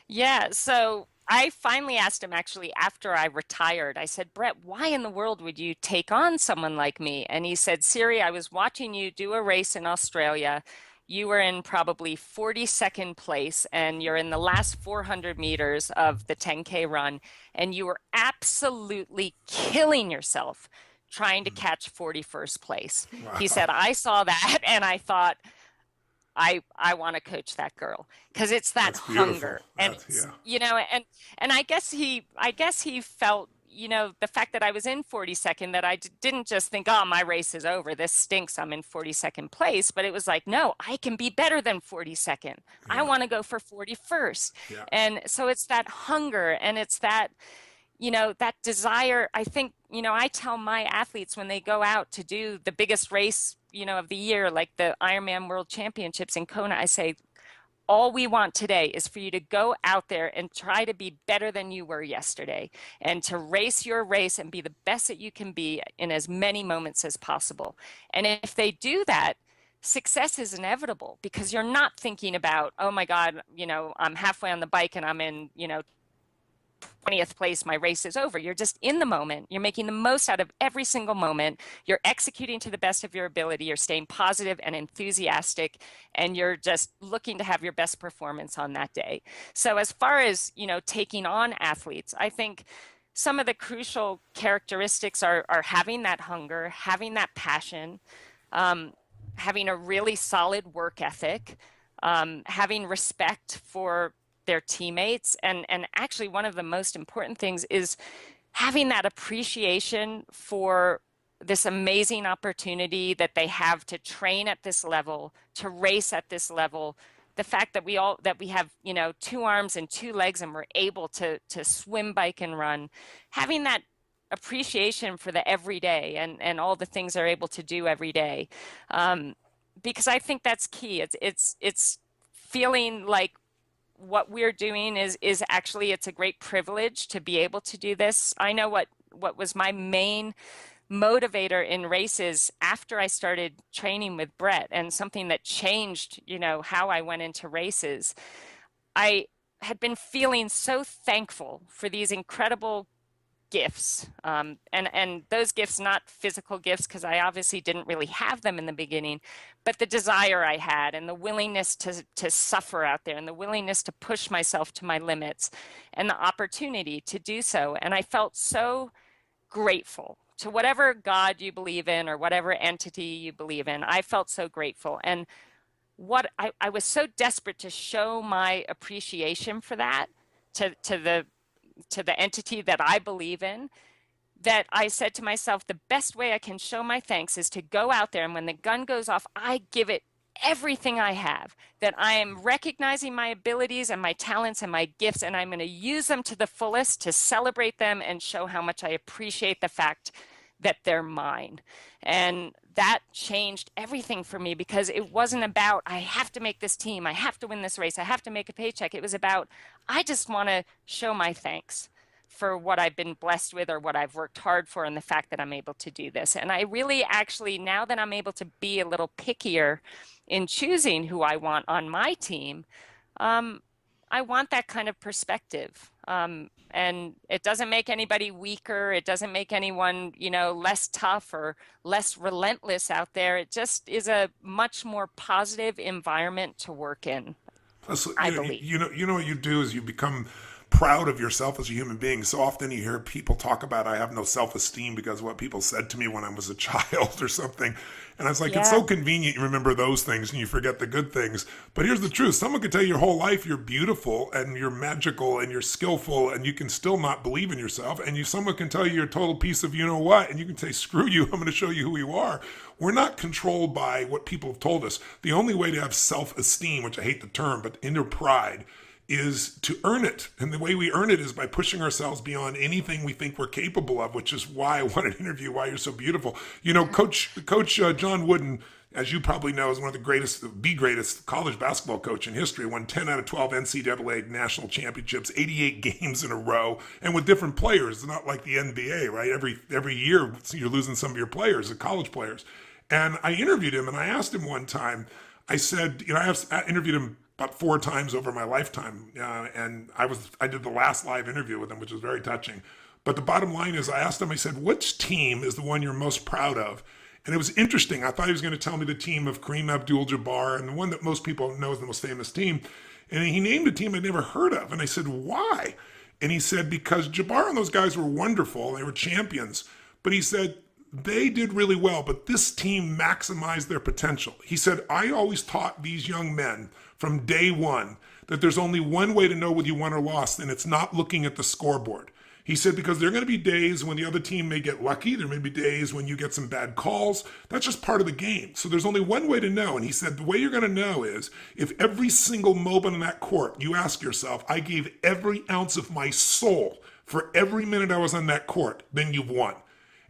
C: Yeah, so I finally asked him actually after I retired. I said, "Brett, why in the world would you take on someone like me?" And he said, "Siri, I was watching you do a race in Australia. You were in probably 42nd place, and you're in the last 400 meters of the 10K run, and you were absolutely killing yourself trying to catch 41st place." Wow. He said, "I saw that and I thought, I want to coach that girl," because it's that hunger. And and I guess he felt, the fact that I was in 42nd, that I didn't just think, "Oh, my race is over. This stinks. I'm in 42nd place." But it was like, no, I can be better than 42nd. Yeah. I want to go for 41st. Yeah. And so it's that hunger, and it's that, that desire, I think, I tell my athletes when they go out to do the biggest race, of the year, like the Ironman World Championships in Kona, I say, all we want today is for you to go out there and try to be better than you were yesterday and to race your race and be the best that you can be in as many moments as possible. And if they do that, success is inevitable because you're not thinking about, oh my God, I'm halfway on the bike and I'm in, 20th place, my race is over. You're just in the moment. You're making the most out of every single moment. You're executing to the best of your ability. You're staying positive and enthusiastic, and you're just looking to have your best performance on that day. So as far as, taking on athletes, I think some of the crucial characteristics are having that hunger, having that passion, having a really solid work ethic, having respect for their teammates. And actually one of the most important things is having that appreciation for this amazing opportunity that they have to train at this level, to race at this level. The fact that we have, 2 arms and 2 legs and we're able to swim, bike, and run, having that appreciation for the everyday and all the things they're able to do every day. Because I think that's key. It's feeling like what we're doing is actually, it's a great privilege to be able to do this. I know what was my main motivator in races after I started training with Brett, and something that changed, how I went into races. I had been feeling so thankful for these incredible gifts, and those gifts, not physical gifts, because I obviously didn't really have them in the beginning, but the desire I had and the willingness to suffer out there and the willingness to push myself to my limits and the opportunity to do so. And I felt so grateful to whatever God you believe in or whatever entity you believe in. I felt so grateful. And what I was so desperate to show my appreciation for that to the entity that I believe in, that I said to myself, the best way I can show my thanks is to go out there, and when the gun goes off, I give it everything I have, that I am recognizing my abilities and my talents and my gifts, and I'm going to use them to the fullest to celebrate them and show how much I appreciate the fact that they're mine. And that changed everything for me, because it wasn't about, I have to make this team, I have to win this race, I have to make a paycheck. It was about, I just want to show my thanks for what I've been blessed with or what I've worked hard for, and the fact that I'm able to do this. And I really actually, now that I'm able to be a little pickier in choosing who I want on my team, I want that kind of perspective. And it doesn't make anybody weaker. It doesn't make anyone, less tough or less relentless out there. It just is a much more positive environment to work in.
A: Plus,
C: I believe.
A: You know what you do is you become proud of yourself as a human being. So often you hear people talk about, I have no self-esteem because of what people said to me when I was a child or something. And I was like, It's so convenient you remember those things and you forget the good things. But here's the truth. Someone could tell you your whole life you're beautiful and you're magical and you're skillful, and you can still not believe in yourself. And someone can tell you you're a total piece of you-know-what, and you can say, screw you, I'm going to show you who you are. We're not controlled by what people have told us. The only way to have self-esteem, which I hate the term, but inner pride, is to earn it. And the way we earn it is by pushing ourselves beyond anything we think we're capable of, which is why I wanted to interview Why You're So Beautiful. Coach John Wooden, as you probably know, is one of the greatest college basketball coach in history, won 10 out of 12 NCAA national championships, 88 games in a row, and with different players. It's not like the NBA, right? Every year you're losing some of your players, the college players. And I interviewed him, and I asked him one time, I said, I interviewed him about 4 times over my lifetime. And I did the last live interview with him, which was very touching. But the bottom line is, I asked him, I said, which team is the one you're most proud of? And it was interesting. I thought he was going to tell me the team of Kareem Abdul-Jabbar, and the one that most people know is the most famous team. And he named a team I'd never heard of. And I said, why? And he said, because Jabbar and those guys were wonderful. They were champions. But he said, they did really well, but this team maximized their potential. He said, I always taught these young men from day one that there's only one way to know whether you won or lost, and it's not looking at the scoreboard. He said, because there are going to be days when the other team may get lucky. There may be days when you get some bad calls. That's just part of the game. So there's only one way to know. And he said, the way you're going to know is if every single moment in that court, you ask yourself, I gave every ounce of my soul for every minute I was on that court, then you've won.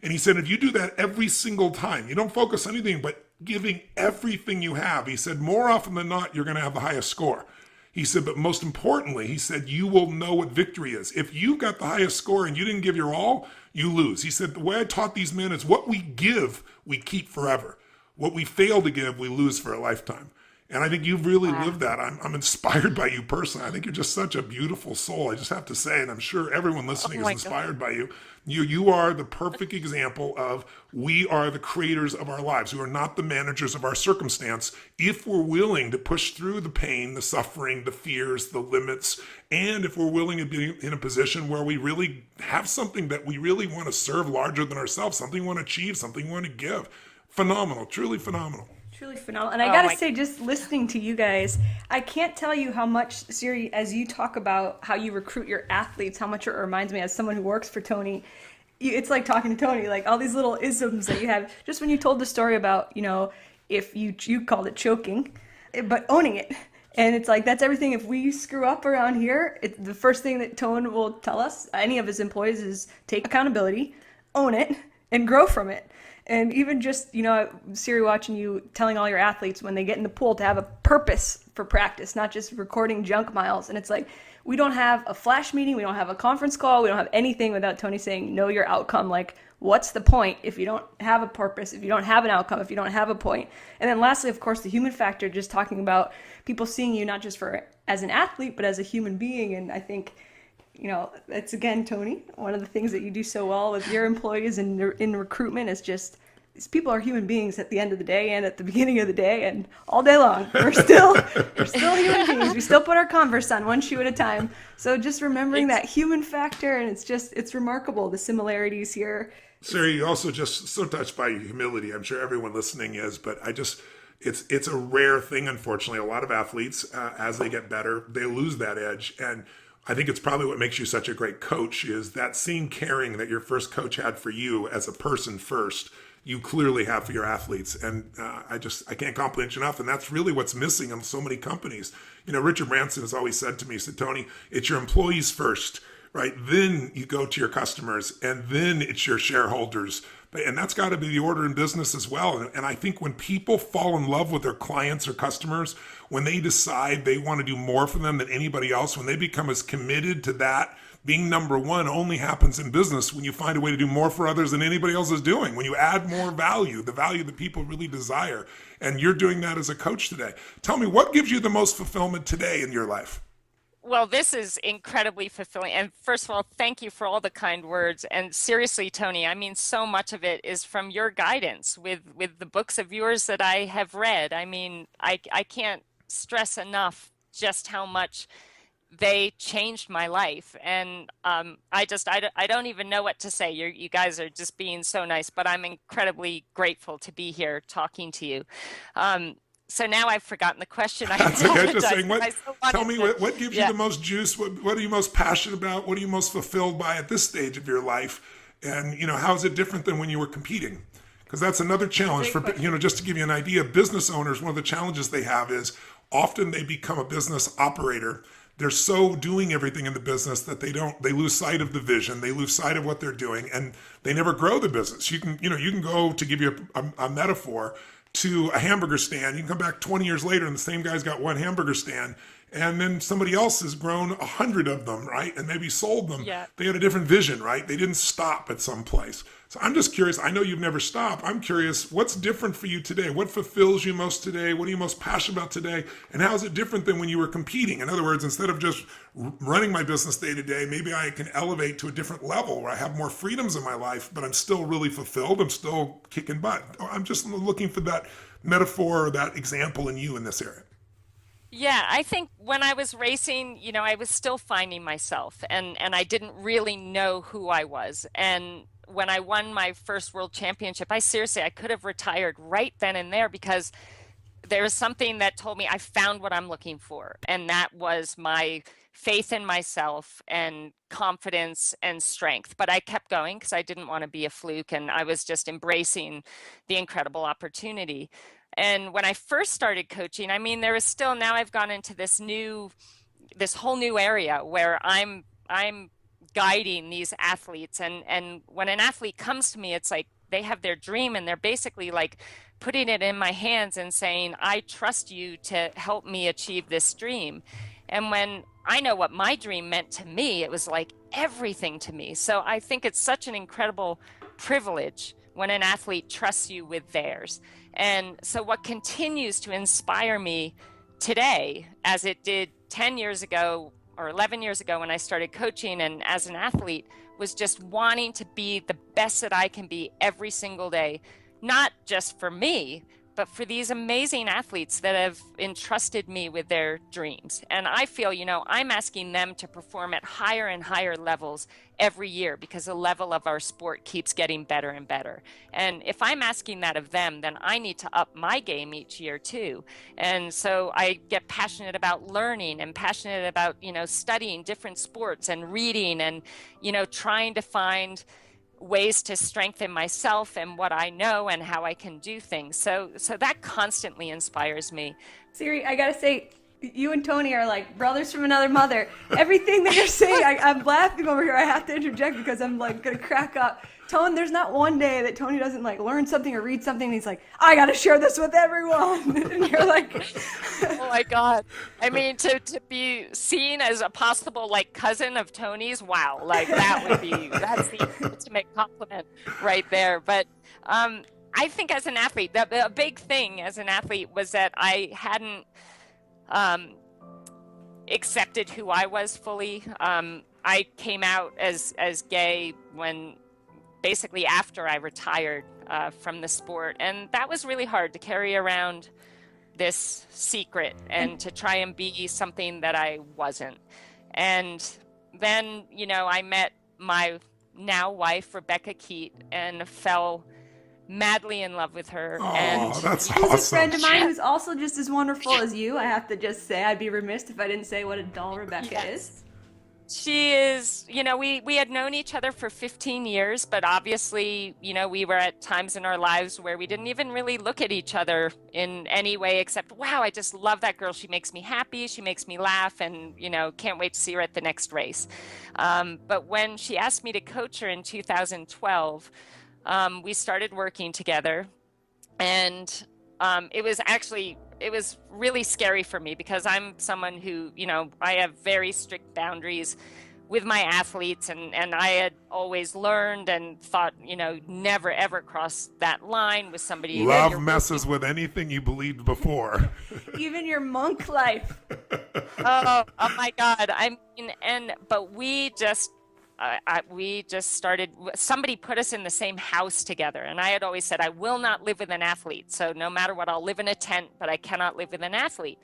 A: And he said, if you do that every single time, you don't focus on anything but giving everything you have, he said, more often than not, you're going to have the highest score. He said, but most importantly, he said, you will know what victory is. If you got the highest score and you didn't give your all, you lose. He said, the way I taught these men is what we give, we keep forever. What we fail to give, we lose for a lifetime. And I think you've really lived that. I'm inspired by you personally. I think you're just such a beautiful soul. I just have to say, and I'm sure everyone listening is inspired by you. You are the perfect example of we are the creators of our lives. We are not the managers of our circumstance if we're willing to push through the pain, the suffering, the fears, the limits, and if we're willing to be in a position where we really have something that we really want to serve larger than ourselves, something we want to achieve, something we want to give. Phenomenal, truly phenomenal.
B: Truly phenomenal. And I gotta say, just listening to you guys, I can't tell you how much, Siri, as you talk about how you recruit your athletes, how much it reminds me as someone who works for Tony. It's like talking to Tony, like all these little isms that you have. Just when you told the story about, if you called it choking, but owning it. And it's like, that's everything. If we screw up around here, the first thing that Tone will tell us, any of his employees, is take accountability, own it, and grow from it. And even just, Siri, watching you telling all your athletes when they get in the pool to have a purpose for practice, not just recording junk miles. And it's like, we don't have a flash meeting, we don't have a conference call, we don't have anything without Tony saying, know your outcome. Like, what's the point if you don't have a purpose, if you don't have an outcome, if you don't have a point? And then lastly, of course, the human factor, just talking about people seeing you not just as an athlete, but as a human being. And I think, it's again, Tony, one of the things that you do so well with your employees and in recruitment is just, these people are human beings at the end of the day and at the beginning of the day and all day long. We're still human beings. We still put our Converse on one shoe at a time. So just remembering that human factor, and it's remarkable, the similarities here.
A: Siri, you're also just so touched by your humility. I'm sure everyone listening is, but it's a rare thing, unfortunately. A lot of athletes, as they get better, they lose that edge. And I think it's probably what makes you such a great coach is that same caring that your first coach had for you as a person first, you clearly have for your athletes. And I can't compliment you enough. And that's really what's missing in so many companies. Richard Branson has always said to me, he said, Tony, it's your employees first, right? Then you go to your customers and then it's your shareholders. And that's got to be the order in business as well. And I think when people fall in love with their clients or customers, when they decide they want to do more for them than anybody else, when they become as committed to that, being number one only happens in business when you find a way to do more for others than anybody else is doing. When you add more value, the value that people really desire. And you're doing that as a coach today. Tell me, what gives you the most fulfillment today in your life?
C: Well, this is incredibly fulfilling. And first of all, thank you for all the kind words. And seriously, Tony, I mean, so much of it is from your guidance with the books of yours that I have read. I mean, I can't stress enough just how much they changed my life. And I don't even know what to say. You guys are just being so nice, but I'm incredibly grateful to be here talking to you. So now I've forgotten the question.
A: That's okay. Just saying, tell me what gives you the most juice? What are you most passionate about? What are you most fulfilled by at this stage of your life? And, how is it different than when you were competing? Because that's another challenge for, just to give you an idea, business owners, one of the challenges they have is often they become a business operator. They're so doing everything in the business that they lose sight of the vision. They lose sight of what they're doing and they never grow the business. You can go, to give you a metaphor, to a hamburger stand. You can come back 20 years later and the same guy's got one hamburger stand and then somebody else has grown 100 of them, right? And maybe sold them. Yeah. They had a different vision, right? They didn't stop at some place. So I'm just curious. I know you've never stopped. I'm curious, what's different for you today? What fulfills you most today? What are you most passionate about today? And how is it different than when you were competing? In other words, instead of just running my business day to day, maybe I can elevate to a different level where I have more freedoms in my life, but I'm still really fulfilled. I'm still kicking butt. I'm just looking for that metaphor or that example in you in this area.
C: Yeah, I think when I was racing, I was still finding myself and I didn't really know who I was. And when I won my first world championship, I could have retired right then and there because there was something that told me I found what I'm looking for. And that was my faith in myself and confidence and strength. But I kept going because I didn't want to be a fluke, and I was just embracing the incredible opportunity. And when I first started coaching, I mean, there was still, now I've gone into this whole new area where I'm guiding these athletes, and when an athlete comes to me, it's like they have their dream and they're basically like putting it in my hands and saying, I trust you to help me achieve this dream. And when I know what my dream meant to me, it was like everything to me. So I think it's such an incredible privilege when an athlete trusts you with theirs. And so what continues to inspire me today, as it did 10 years ago or 11 years ago when I started coaching and as an athlete, was just wanting to be the best that I can be every single day, not just for me, but for these amazing athletes that have entrusted me with their dreams. And I feel, I'm asking them to perform at higher and higher levels every year because the level of our sport keeps getting better and better. And if I'm asking that of them, then I need to up my game each year too. And so I get passionate about learning and passionate about, studying different sports and reading and, trying to find ways to strengthen myself and what I know and how I can do things. So that constantly inspires me.
B: Siri, I gotta say, you and Tony are like brothers from another mother. Everything that you're saying, I'm laughing over here. I have to interject because I'm like gonna crack up. Tony, there's not one day that Tony doesn't like learn something or read something and he's like, I gotta share this with everyone. And you're like,
C: oh my God. I mean, to be seen as a possible like cousin of Tony's, wow, like that's the ultimate compliment right there. But I think as an athlete, the big thing as an athlete was that I hadn't accepted who I was fully. I came out as gay when basically after I retired from the sport, and that was really hard to carry around this secret and to try and be something that I wasn't. And then, I met my now wife, Rebecca Keat, and fell madly in love with her.
A: Oh,
C: and
A: that's
B: who's
A: awesome.
B: a friend of mine who's also just as wonderful as you. I have to just say, I'd be remiss if I didn't say what a doll Rebecca is.
C: She is, we had known each other for 15 years, but obviously, we were at times in our lives where we didn't even really look at each other in any way except, wow, I just love that girl. She makes me happy. She makes me laugh and, can't wait to see her at the next race. But when she asked me to coach her in 2012, we started working together, and it was really scary for me because I'm someone who, I have very strict boundaries with my athletes, and I had always learned and thought, never ever cross that line with somebody.
A: Love messes with anything you believed before.
B: Even your monk life.
C: Oh my God. I mean, but we just started, somebody put us in the same house together. And I had always said, I will not live with an athlete. So no matter what, I'll live in a tent, but I cannot live with an athlete.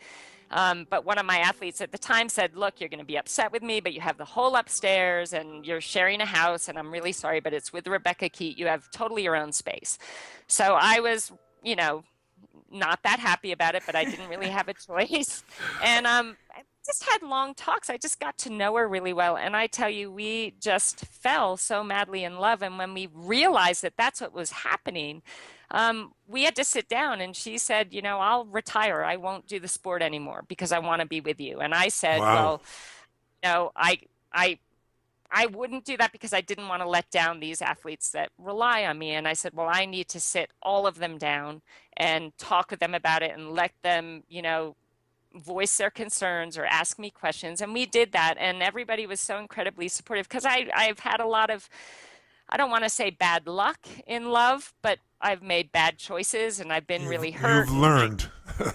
C: But one of my athletes at the time said, look, you're going to be upset with me, but you have the whole upstairs and you're sharing a house. And I'm really sorry, but it's with Rebecca Keat. You have totally your own space. So I was, not that happy about it, but I didn't really have a choice. And I just had long talks. I just got to know her really well. And I tell you, we just fell so madly in love. And when we realized that that's what was happening, we had to sit down, and she said, I'll retire. I won't do the sport anymore because I want to be with you. And I said,
A: Wow.
C: well, I wouldn't do that because I didn't want to let down these athletes that rely on me. And I said, well, I need to sit all of them down and talk with them about it and let them, voice their concerns or ask me questions. And we did that. And everybody was so incredibly supportive because I've had a lot of, I don't want to say bad luck in love, but I've made bad choices and I've been really hurt.
A: You've learned.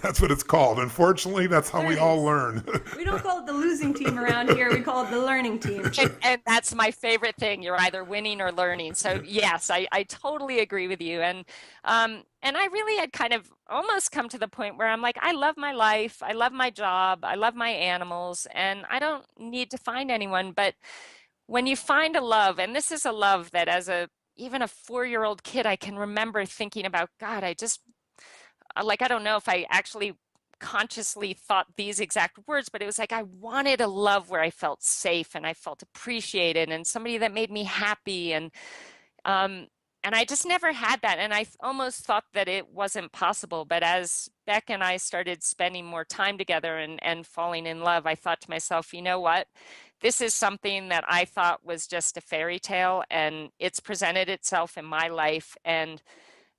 A: That's what it's called. Unfortunately, that's how we all learn.
B: We don't call it the losing team around here. We call it the learning team.
C: And that's my favorite thing. You're either winning or learning. So yes, I totally agree with you. And I really had kind of almost come to the point where I'm like, I love my life. I love my job. I love my animals. And I don't need to find anyone. But when you find a love, and this is a love that even a 4-year-old kid, I can remember thinking about, God, I don't know if I actually consciously thought these exact words, but it was like I wanted a love where I felt safe and I felt appreciated and somebody that made me happy. Um, and I just never had that. And I almost thought that it wasn't possible. But as Beck and I started spending more time together and falling in love, I thought to myself, you know what? This is something that I thought was just a fairy tale, and it's presented itself in my life. And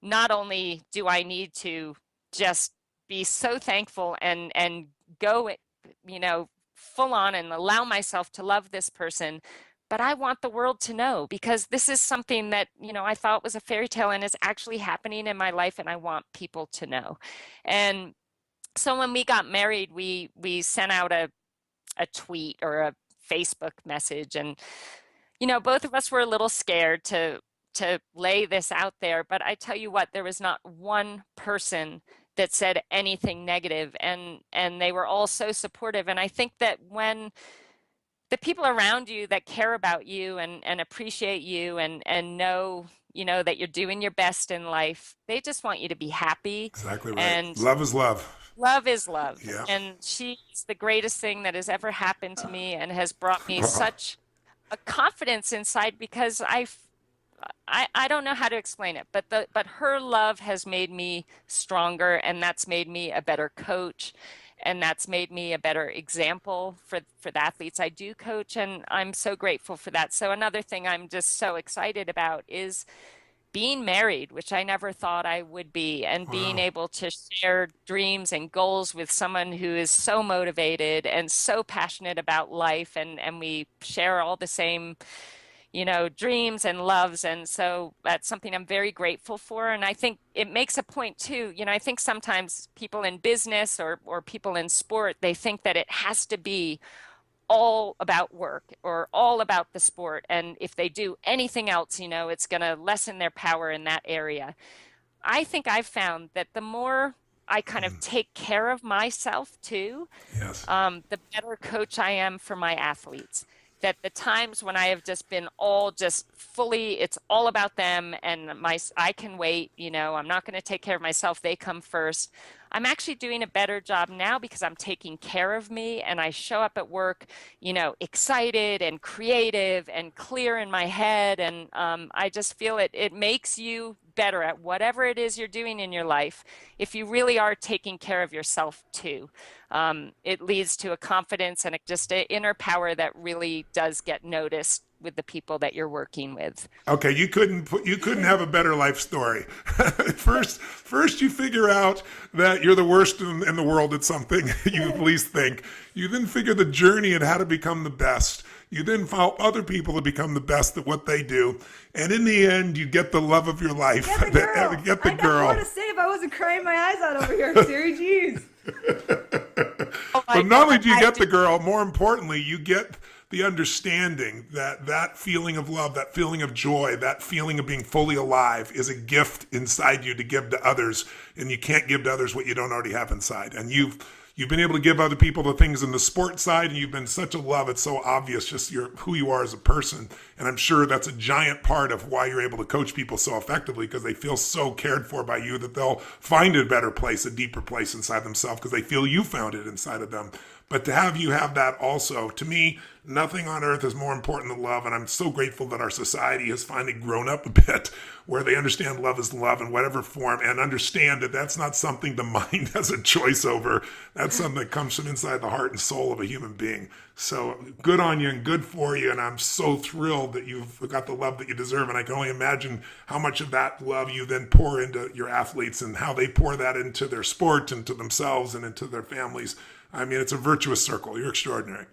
C: not only do I need to just be so thankful and go, you know, full on and allow myself to love this person, but I want the world to know, because this is something that, you know, I thought was a fairy tale and is actually happening in my life, and I want people to know. And so when we got married, we sent out a tweet or a Facebook message, and you know, both of us were a little scared to lay this out there, but I tell you what, there was not one person that said anything negative, and they were all so supportive. And I think that when the people around you that care about you and appreciate you and know, you know, that you're doing your best in life, they just want you to be happy.
A: Exactly right.
C: And
A: Love is love.
C: love is love.
A: Yeah.
C: And she's the greatest thing that has ever happened to me and has brought me such a confidence inside, because I don't know how to explain it, but her love has made me stronger, and that's made me a better coach, and that's made me a better example for the athletes I do coach, and I'm so grateful for that. So another thing I'm just so excited about is being married, which I never thought I would be, and being
A: Wow.
C: able to share dreams and goals with someone who is so motivated and so passionate about life, and we share all the same, you know, dreams and loves. And so that's something I'm very grateful for. And I think it makes a point too. You know, I think sometimes people in business or people in sport, they think that it has to be all about work or all about the sport. And if they do anything else, you know, it's going to lessen their power in that area. I think I've found that the more I kind of take care of myself too,
A: Yes.
C: the better coach I am for my athletes. That the times when I have just been all just fully, it's all about them and I can wait, you know, I'm not going to take care of myself. They come first. I'm actually doing a better job now because I'm taking care of me, and I show up at work, you know, excited and creative and clear in my head. And I just feel it makes you better at whatever it is you're doing in your life if you really are taking care of yourself too. It leads to a confidence and just an inner power that really does get noticed with the people that you're working with.
A: Okay, you couldn't have a better life story. First you figure out that you're the worst in the world at something you at least think. You then figure the journey and how to become the best. You then follow other people to become the best at what they do, and in the end, you get the love of your life.
B: Get the girl.
A: Get the
B: I don't
A: girl.
B: know what to say if I wasn't crying my eyes out over here, Siri. Jeez.
C: Oh my
A: But not only
C: God,
A: do you
C: I
A: get
C: do.
A: the girl, more importantly, you get the understanding that that feeling of love, that feeling of joy, that feeling of being fully alive is a gift inside you to give to others, and you can't give to others what you don't already have inside. And you've been able to give other people the things in the sport side, and you've been such a love. It's so obvious just who you are as a person. And I'm sure that's a giant part of why you're able to coach people so effectively, because they feel so cared for by you that they'll find a better place, a deeper place inside themselves, because they feel you found it inside of them. But to have you have that also, to me, nothing on earth is more important than love. And I'm so grateful that our society has finally grown up a bit where they understand love is love in whatever form, and understand that that's not something the mind has a choice over. That's something that comes from inside the heart and soul of a human being. So good on you and good for you. And I'm so thrilled that you've got the love that you deserve. And I can only imagine how much of that love you then pour into your athletes and how they pour that into their sport and to themselves and into their families. I mean, it's a virtuous circle. You're extraordinary.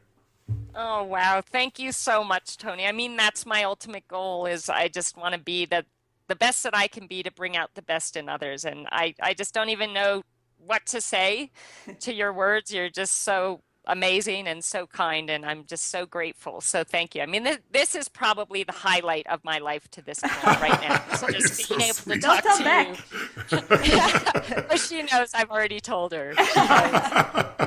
C: Oh, wow. Thank you so much, Tony. I mean, that's my ultimate goal, is I just want to be the best that I can be to bring out the best in others. And I just don't even know what to say to your words. You're just so amazing and so kind, and I'm just so grateful. So thank you. I mean, this is probably the highlight of my life to this point right now. So
A: You're
C: just
A: so
C: being able to
A: sweet.
B: Don't
C: talk
B: tell
C: to
B: Beck.
C: you. But she knows I've already told her.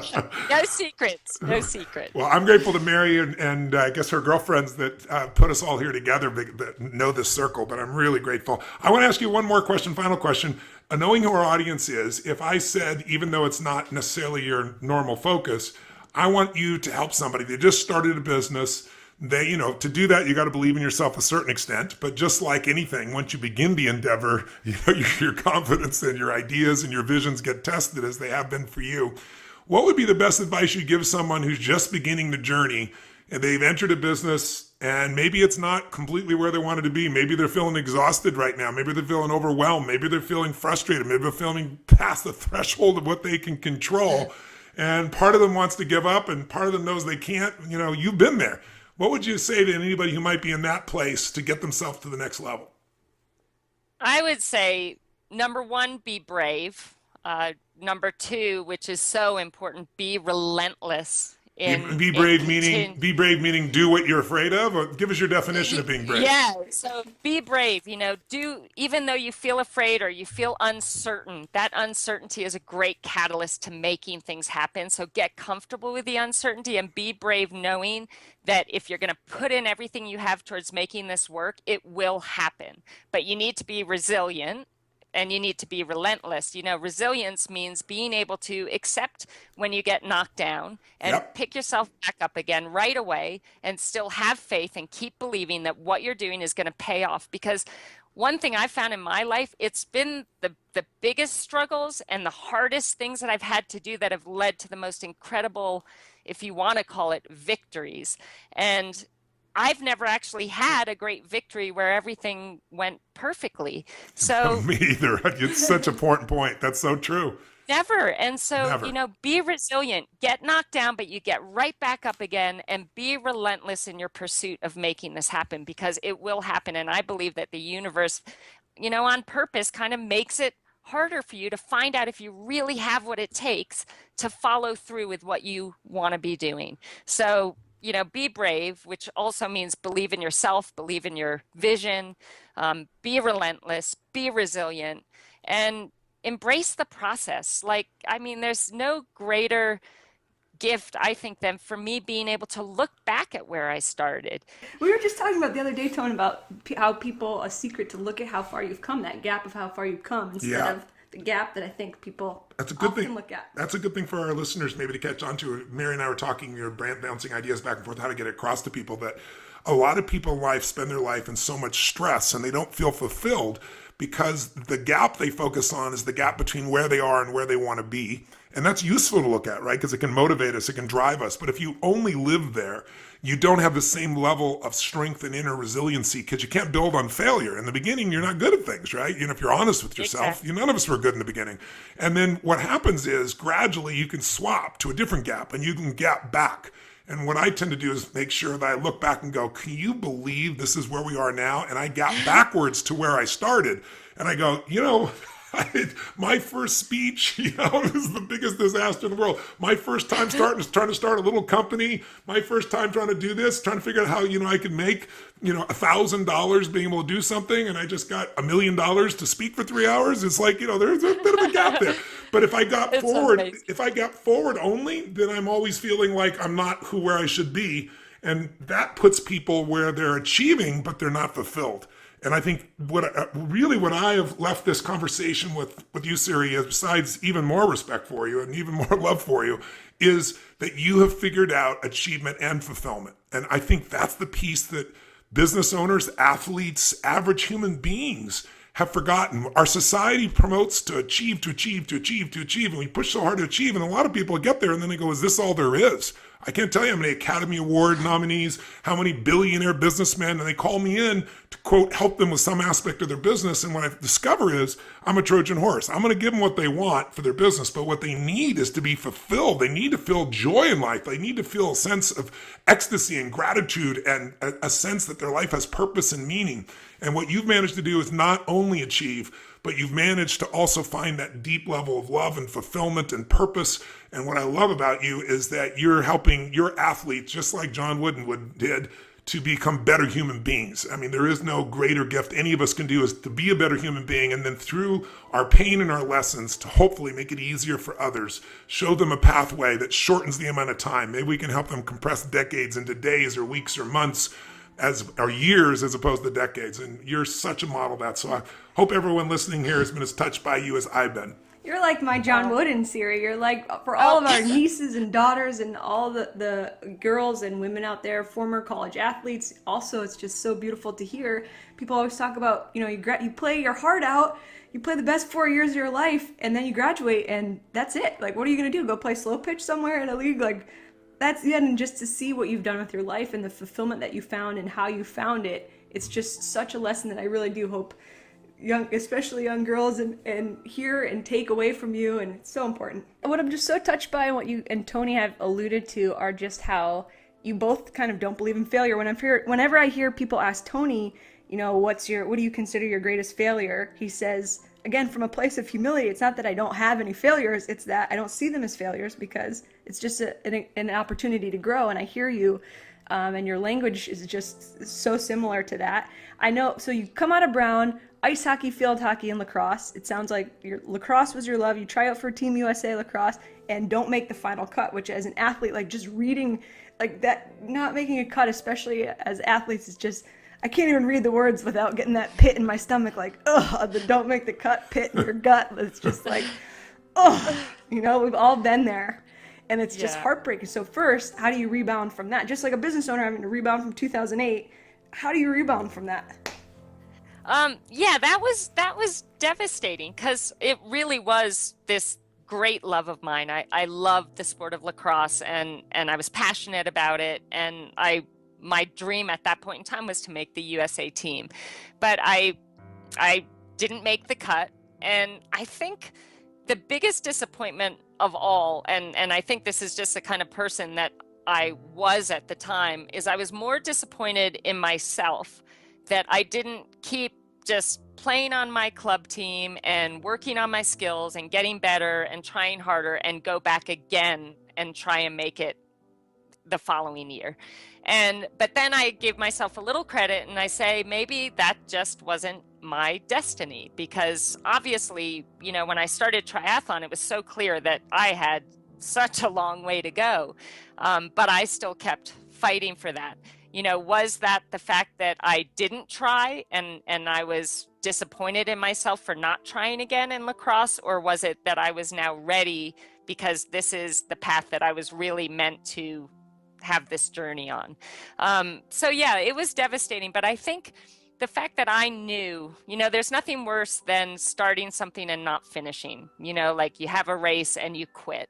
C: She knows. No secrets. No secrets.
A: Well, I'm grateful to Mary and I guess her girlfriends that put us all here together that know this circle, but I'm really grateful. I want to ask you one more question, final question. Knowing who our audience is, if I said, even though it's not necessarily your normal focus, I want you to help somebody. They just started a business. To do that, you got to believe in yourself a certain extent. But just like anything, once you begin the endeavor, your confidence and your ideas and your visions get tested as they have been for you. What would be the best advice you give someone who's just beginning the journey and they've entered a business and maybe it's not completely where they wanted to be? Maybe they're feeling exhausted right now. Maybe they're feeling overwhelmed. Maybe they're feeling frustrated. Maybe they're feeling past the threshold of what they can control. And part of them wants to give up and part of them knows they can't. You've been there. What would you say to anybody who might be in that place to get themselves to the next level?
C: I would say, number one, be brave. Number two, which is so important, be relentless
A: Be brave meaning do what you're afraid of, or give us your definition of being brave.
C: Yeah, so be brave, even though you feel afraid or you feel uncertain, that uncertainty is a great catalyst to making things happen. So get comfortable with the uncertainty and be brave, knowing that if you're going to put in everything you have towards making this work, it will happen. But you need to be resilient. And you need to be relentless. Resilience means being able to accept when you get knocked down and pick yourself back up again right away and still have faith and keep believing that what you're doing is going to pay off. Because one thing I found in my life, it's been the biggest struggles and the hardest things that I've had to do that have led to the most incredible, if you want to call it, victories. And I've never actually had a great victory where everything went perfectly. So
A: Me either. It's such an important point. That's so true.
C: never. And so,
A: Never.
C: be resilient, get knocked down, but you get right back up again and be relentless in your pursuit of making this happen because it will happen. And I believe that the universe, on purpose kind of makes it harder for you to find out if you really have what it takes to follow through with what you want to be doing. So be brave, which also means believe in yourself, believe in your vision, be relentless, be resilient, and embrace the process. There's no greater gift, I think, than for me being able to look back at where I started.
B: We were just talking about the other day, Tone, about how people, a secret to look at how far you've come, that gap of how far you've come, instead of the gap that I think people often look at.
A: That's a good thing for our listeners maybe to catch on to. Mary and I were talking, bouncing ideas back and forth, how to get it across to people that a lot of people in life spend their life in so much stress and they don't feel fulfilled because the gap they focus on is the gap between where they are and where they want to be. And that's useful to look at, right? Because it can motivate us, it can drive us. But if you only live there, you don't have the same level of strength and inner resiliency because you can't build on failure. In the beginning, you're not good at things, right? If you're honest with yourself,
C: Exactly.
A: none of us were good in the beginning. And then what happens is gradually you can swap to a different gap and you can gap back. And what I tend to do is make sure that I look back and go, can you believe this is where we are now? And I gap backwards to where I started. And I go, my first speech, was the biggest disaster in the world. My first time trying to start a little company. My first time trying to do this, trying to figure out how, I could make, $1,000 being able to do something. And I just got $1 million to speak for 3 hours. It's like, there's a bit of a gap there. But if I got forward only, then I'm always feeling like I'm not where I should be. And that puts people where they're achieving, but they're not fulfilled. And I think what I have left this conversation with you, Siri, besides even more respect for you and even more love for you, is that you have figured out achievement and fulfillment. And I think that's the piece that business owners, athletes, average human beings have forgotten. Our society promotes to achieve, and we push so hard to achieve. And a lot of people get there and then they go, is this all there is? I can't tell you how many Academy Award nominees, how many billionaire businessmen, and they call me in to, quote, help them with some aspect of their business. And what I discover is I'm a Trojan horse. I'm going to give them what they want for their business, but what they need is to be fulfilled. They need to feel joy in life. They need to feel a sense of ecstasy and gratitude and a sense that their life has purpose and meaning. And what you've managed to do is not only achieve, but you've managed to also find that deep level of love and fulfillment and purpose And what I love about you is that you're helping your athletes, just like John Wooden did, to become better human beings. I mean, there is no greater gift any of us can do is to be a better human being, and then through our pain and our lessons to hopefully make it easier for others, show them a pathway that shortens the amount of time. Maybe we can help them compress decades into days or weeks or months or years as opposed to decades. And you're such a model of that. So I hope everyone listening here has been as touched by you as I've been.
B: You're like my John Wooden, Siri. You're like, for all of our nieces and daughters and all the girls and women out there, former college athletes. Also, it's just so beautiful to hear. People always talk about, you play your heart out, you play the best 4 years of your life, and then you graduate, and that's it. Like, what are you going to do? Go play slow pitch somewhere in a league? Like, that's the end. And just to see what you've done with your life and the fulfillment that you found and how you found it, it's just such a lesson that I really do hope especially young girls and hear and take away from you, and it's so important. What I'm just so touched by and what you and Tony have alluded to are just how you both kind of don't believe in failure. Whenever I hear people ask Tony, what do you consider your greatest failure? He says, again, from a place of humility, it's not that I don't have any failures, it's that I don't see them as failures because it's just an opportunity to grow. And I hear you, and your language is just so similar to that. I know, so you come out of Brown, ice hockey, field hockey, and lacrosse. It sounds like lacrosse was your love. You try out for Team USA lacrosse and don't make the final cut, which as an athlete, like just reading like that, not making a cut, especially as athletes, is just, I can't even read the words without getting that pit in my stomach, like, the don't make the cut pit in your gut. It's just like, we've all been there. And it's just heartbreaking. So first, how do you rebound from that? Just like a business owner having to rebound from 2008, how do you rebound from that?
C: That was devastating because it really was this great love of mine. I loved the sport of lacrosse and I was passionate about it. And my dream at that point in time was to make the USA team, but I didn't make the cut. And I think the biggest disappointment of all, and I think this is just the kind of person that I was at the time, is I was more disappointed in myself that I didn't keep just playing on my club team and working on my skills and getting better and trying harder and go back again and try and make it the following year. But then I give myself a little credit and I say, maybe that just wasn't my destiny, because obviously, when I started triathlon, it was so clear that I had such a long way to go. But I still kept fighting for that. Was that the fact that I didn't try and I was disappointed in myself for not trying again in lacrosse? Or was it that I was now ready because this is the path that I was really meant to have this journey on? So yeah, it was devastating. But I think the fact that I knew, there's nothing worse than starting something and not finishing, like you have a race and you quit.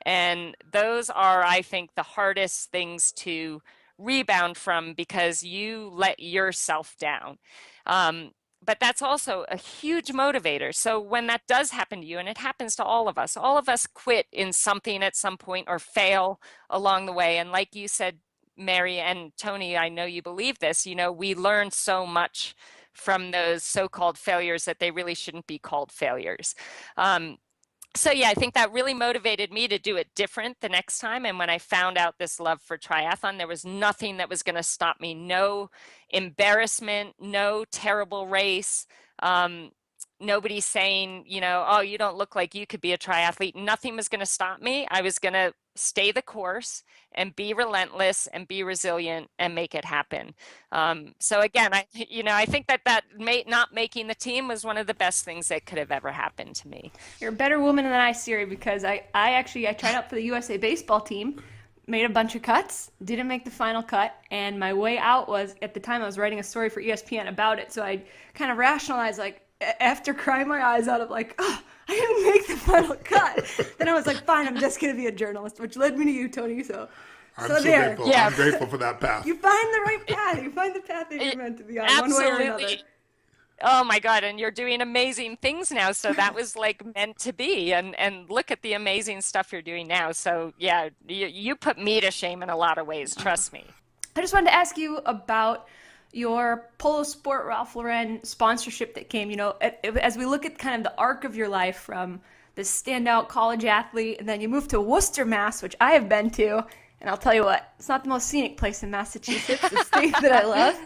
C: And those are, I think, the hardest things to rebound from because you let yourself down. But that's also a huge motivator. So when that does happen to you, and it happens to all of us quit in something at some point or fail along the way. And like you said, Mary and Tony, I know you believe this, we learn so much from those so-called failures that they really shouldn't be called failures. So yeah, I think that really motivated me to do it different the next time. And when I found out this love for triathlon, there was nothing that was going to stop me. No embarrassment, no terrible race. Nobody saying, oh, you don't look like you could be a triathlete. Nothing was going to stop me. I was going to stay the course and be relentless and be resilient and make it happen. So again, I think that not making the team was one of the best things that could have ever happened to me.
B: You're a better woman than I, Siri, because I tried out for the USA baseball team, made a bunch of cuts, didn't make the final cut, and my way out was, at the time I was writing a story for ESPN about it, so I kind of rationalized, like, after crying my eyes out of like, I didn't make the final cut. Then I was like, fine, I'm just going to be a journalist, which led me to you, Tony. So there.
A: Grateful. Yeah. I'm grateful for that path.
B: You find the right path. You find the path that you're meant to be on,
C: Absolutely.
B: one way or another.
C: Oh my God, and you're doing amazing things now. So that was like meant to be. And look at the amazing stuff you're doing now. So yeah, you put me to shame in a lot of ways, trust me.
B: I just wanted to ask you about your Polo Sport Ralph Lauren sponsorship that came, as we look at kind of the arc of your life from this standout college athlete, and then you move to Worcester, Mass, which I have been to, and I'll tell you what, it's not the most scenic place in Massachusetts, the state that I love,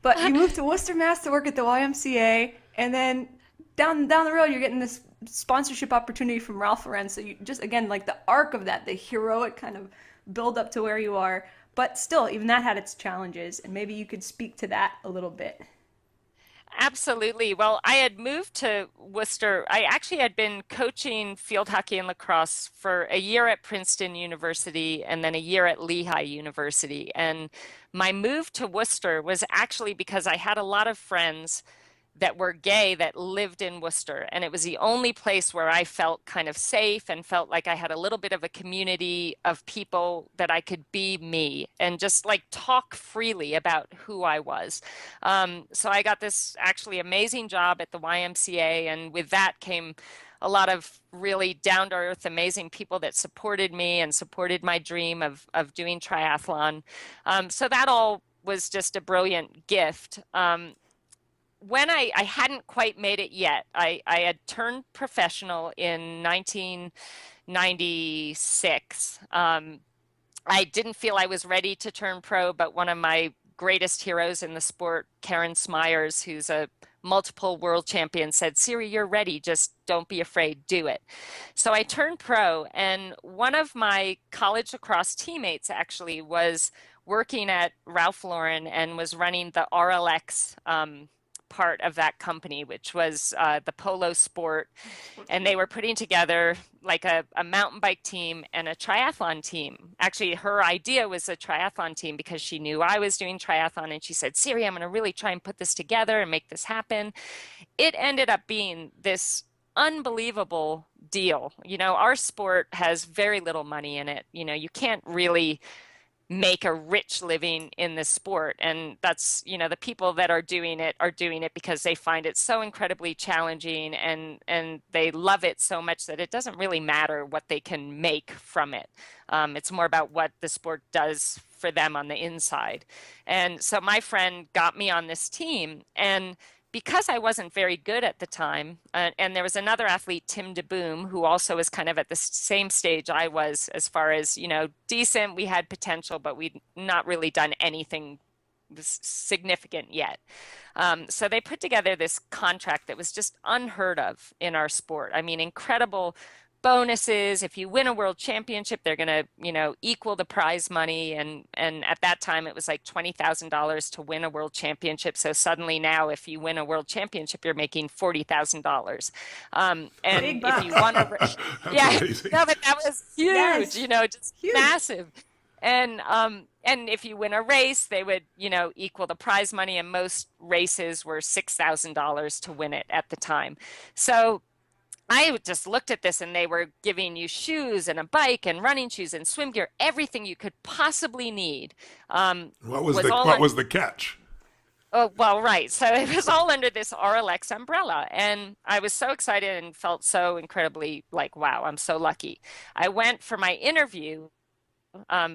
B: but you move to Worcester, Mass to work at the YMCA, and then down the road you're getting this sponsorship opportunity from Ralph Lauren. So you just, again, like the arc of that, the heroic kind of build up to where you are, but still, even that had its challenges, and maybe you could speak to that a little bit.
C: Absolutely. Well, I had moved to Worcester. I actually had been coaching field hockey and lacrosse for a year at Princeton University and then a year at Lehigh University. And my move to Worcester was actually because I had a lot of friends that were gay that lived in Worcester. And it was the only place where I felt kind of safe and felt like I had a little bit of a community of people that I could be me and just like talk freely about who I was. So I got this actually amazing job at the YMCA. And with that came a lot of really down to earth, amazing people that supported me and supported my dream of doing triathlon. So that all was just a brilliant gift. When I hadn't quite made it yet, I had turned professional in 1996. I didn't feel I was ready to turn pro, but one of my greatest heroes in the sport, Karen Smyers, who's a multiple world champion, said, Siri, you're ready. Just don't be afraid. Do it. So I turned pro, and one of my college lacrosse teammates actually was working at Ralph Lauren and was running the RLX part of that company, which was the polo sport. And they were putting together like a mountain bike team and a triathlon team. Actually, her idea was a triathlon team because she knew I was doing triathlon. And she said, Siri, I'm going to really try and put this together and make this happen. It ended up being this unbelievable deal. You know, our sport has very little money in it. You know, you can't really make a rich living in this sport. And that's, you know, the people that are doing it because they find it so incredibly challenging and they love it so much that it doesn't really matter what they can make from it. It's more about what the sport does for them on the inside. And so my friend got me on this team, and because I wasn't very good at the time, and there was another athlete, Tim DeBoom, who also was kind of at the same stage I was as far as, you know, decent, we had potential, but we'd not really done anything significant yet. So they put together this contract that was just unheard of in our sport. I mean, incredible bonuses. If you win a world championship, they're going to, you know, equal the prize money. And at that time, it was like $20,000 to win a world championship. So suddenly now, if you win a world championship, you're making $40,000. And
B: Big
C: if
B: bucks.
C: you won a, yeah,
A: amazing.
C: no, but that was huge,
B: Yes.
C: you know, just
B: Huge.
C: massive. And if you win a race, they would, you know, equal the prize money. And most races were $6,000 to win it at the time. So I just looked at this, and they were giving you shoes and a bike and running shoes and swim gear, everything you could possibly need.
A: What was the catch?
C: Oh, well, right. So it was all under this RLX umbrella. And I was so excited and felt so incredibly like, wow, I'm so lucky. I went for my interview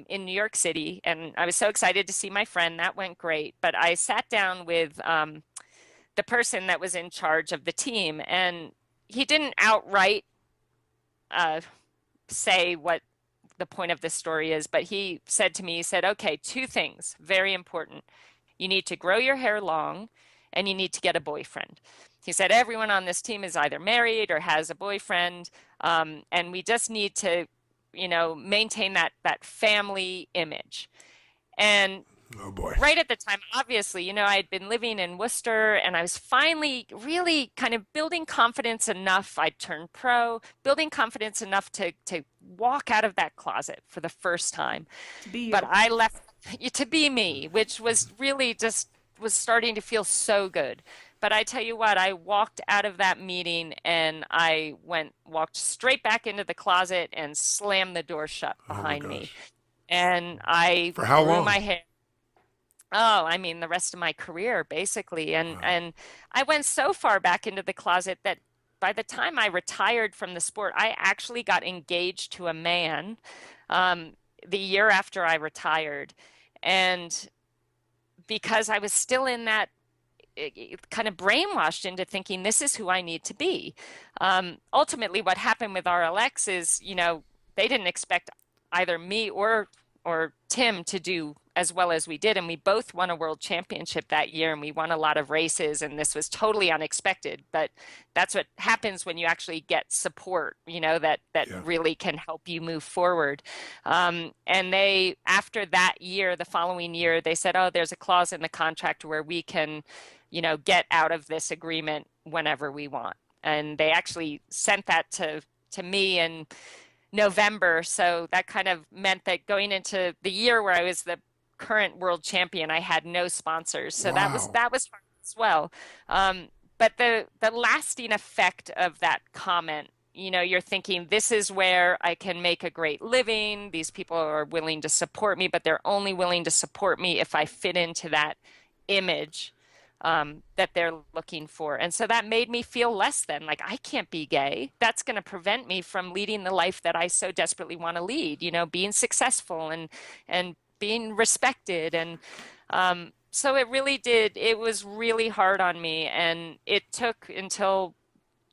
C: in New York City, and I was so excited to see my friend. That went great. But I sat down with the person that was in charge of the team, and he didn't outright say what the point of this story is, but he said to me, he said, okay, two things, very important. You need to grow your hair long, and you need to get a boyfriend. He said, everyone on this team is either married or has a boyfriend, and we just need to, you know, maintain that family image. And
A: Oh boy.
C: right at the time, obviously, you know, I had been living in Worcester, and I was finally really kind of building confidence enough. I turned pro, building confidence enough to walk out of that closet for the first time.
B: To be you.
C: But I left to be me, which was really just was starting to feel so good. But I tell you what, I walked out of that meeting, and I walked straight back into the closet and slammed the door shut
A: Oh my
C: behind me.
A: gosh.
C: And I
A: For how
C: grew
A: long?
C: my hair. Oh, I mean, the rest of my career, basically.
A: Wow.
C: And I went so far back into the closet that by the time I retired from the sport, I actually got engaged to a man the year after I retired. And because I was still in that kind of brainwashed into thinking this is who I need to be. Ultimately, what happened with RLX is, they didn't expect either me or Tim to do as well as we did, and we both won a world championship that year, and we won a lot of races, and this was totally unexpected. But that's what happens when you actually get support, that
A: Yeah.
C: really can help you move forward. And they, after that year, the following year, they said, oh, there's a clause in the contract where we can, get out of this agreement whenever we want. And they actually sent that to me in November. So that kind of meant that going into the year where I was the current world champion, I had no sponsors. So
A: Wow.
C: that was fun as well. But the lasting effect of that comment, you're thinking, this is where I can make a great living. These people are willing to support me, but they're only willing to support me if I fit into that image that they're looking for. And so that made me feel less than, like, I can't be gay. That's going to prevent me from leading the life that I so desperately want to lead, being successful and being respected. And so it was really hard on me. And it took until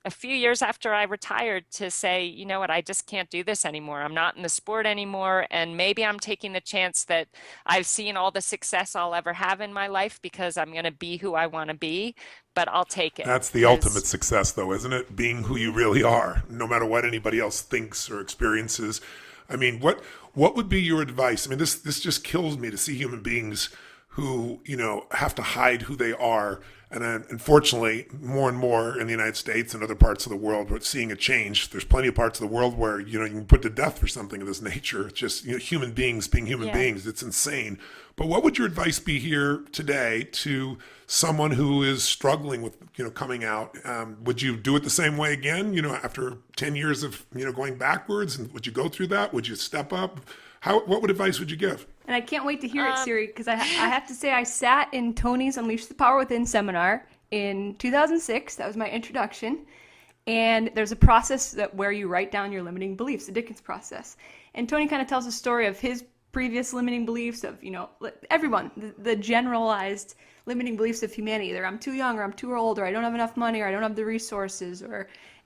C: a few years after I retired to say, you know what, I just can't do this anymore. I'm not in the sport anymore. And maybe I'm taking the chance that I've seen all the success I'll ever have in my life because I'm going to be who I want to be, but I'll take it
A: That's the ultimate
C: because
A: success, though, isn't it? Being who you really are, no matter what anybody else thinks or experiences. I mean, what would be your advice? I mean, this just kills me to see human beings who, have to hide who they are. And unfortunately, more and more in the United States and other parts of the world, we're seeing a change. There's plenty of parts of the world where, you can put to death for something of this nature. It's just, human beings being human
C: yeah.
A: beings. It's insane. But what would your advice be here today to someone who is struggling with, coming out? Would you do it the same way again, after 10 years of, going backwards? And would you go through that? Would you step up? What advice would you give?
B: And I can't wait to hear it,
C: Um,
B: Siri, because I have to say I sat in Tony's Unleash the Power Within seminar in 2006. That was my introduction. And there's a process where you write down your limiting beliefs, the Dickens process. And Tony kind of tells a story of his previous limiting beliefs of, everyone, the generalized limiting beliefs of humanity. Either I'm too young or I'm too old or I don't have enough money or I don't have the resources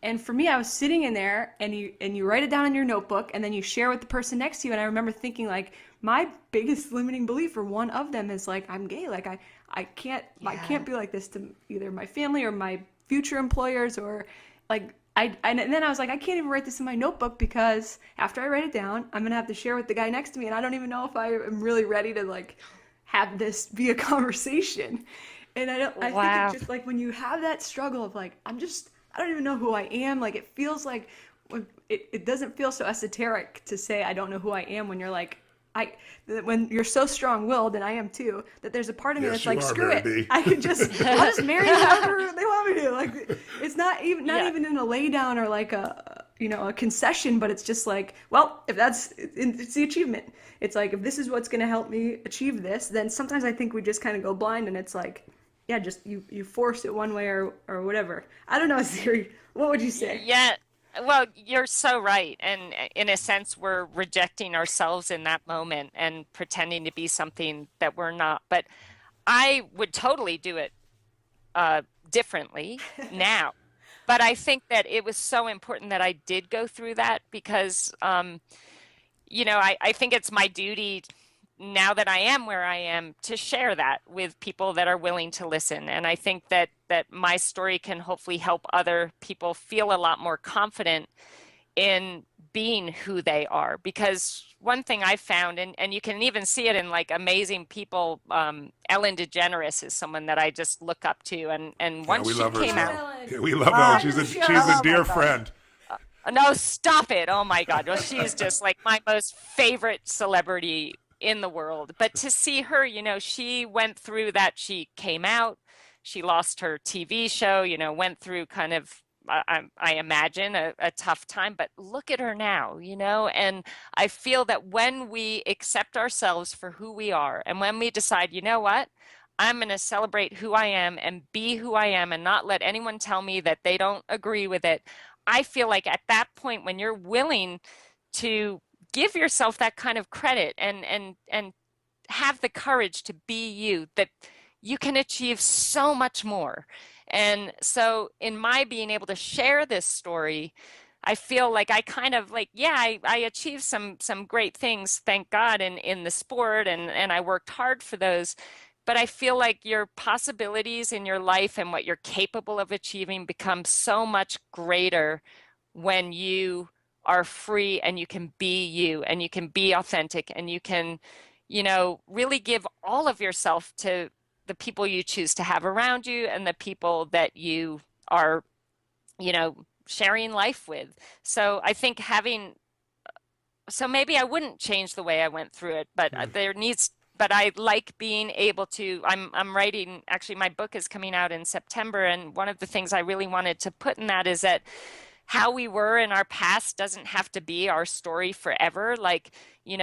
B: and for me, I was sitting in there and you write it down in your notebook and then you share with the person next to you. And I remember thinking, like, my biggest limiting belief, or one of them, is like, I'm gay. Like I can't be like this to either my family or my future employers or like and then I was like, I can't even write this in my notebook because after I write it down, I'm gonna have to share with the guy next to me, and I don't even know if I am really ready to like have this be a conversation. And I think it's
C: wow.
B: just like when you have that struggle of like, I don't even know who I am. Like it feels like it doesn't feel so esoteric to say I don't know who I am when you're like, when you're so strong-willed, and I am too, that there's a part of me
A: Yes,
B: that's
A: you
B: like,
A: are,
B: screw
A: Mary
B: it,
A: B.
B: I'll just marry whoever they want me to. Like, it's not
C: Yeah.
B: even in a lay down or like a concession, but it's just like, well, if it's the achievement. It's like, if this is what's going to help me achieve this, then sometimes I think we just kind of go blind, and it's like, yeah, just you force it one way or whatever. I don't know, Siri. What would you say?
C: Yeah. Well, you're so right. And in a sense, we're rejecting ourselves in that moment and pretending to be something that we're not. But I would totally do it differently now. But I think that it was so important that I did go through that because I think it's my duty now that I am where I am to share that with people that are willing to listen. And I think that my story can hopefully help other people feel a lot more confident in being who they are. Because one thing I found, and you can even see it in like amazing people, Ellen DeGeneres is someone that I just look up to. And
A: Yeah,
C: once
A: we
C: she
A: love her
C: came
B: Love
A: too.
C: out,
B: Ellen.
A: Yeah, we love Ellen.
C: ah,
B: Friend of the
A: She's a
B: show.
C: oh my
A: dear
C: gosh.
A: friend.
C: No, stop it. Oh my God. Well, she's just like my most favorite celebrity in the world. But to see her, she went through that. She came out, she lost her TV show, went through kind of, I imagine, a tough time. But look at her now, and I feel that when we accept ourselves for who we are, and when we decide, you know what? I'm going to celebrate who I am and be who I am and not let anyone tell me that they don't agree with it. I feel like at that point, when you're willing to give yourself that kind of credit and have the courage to be you, that you can achieve so much more. And so in my being able to share this story, I feel like I kind of like, yeah, I achieved some great things, thank God, in the sport, and I worked hard for those. But I feel like your possibilities in your life and what you're capable of achieving become so much greater when you are free and you can be you and you can be authentic and you can, really give all of yourself to the people you choose to have around you and the people that you are, sharing life with. So I think so maybe I wouldn't change the way I went through it, but but I like being able to, I'm writing, actually my book is coming out in September, and one of the things I really wanted to put in that is that how we were in our past doesn't have to be our story forever. Like, you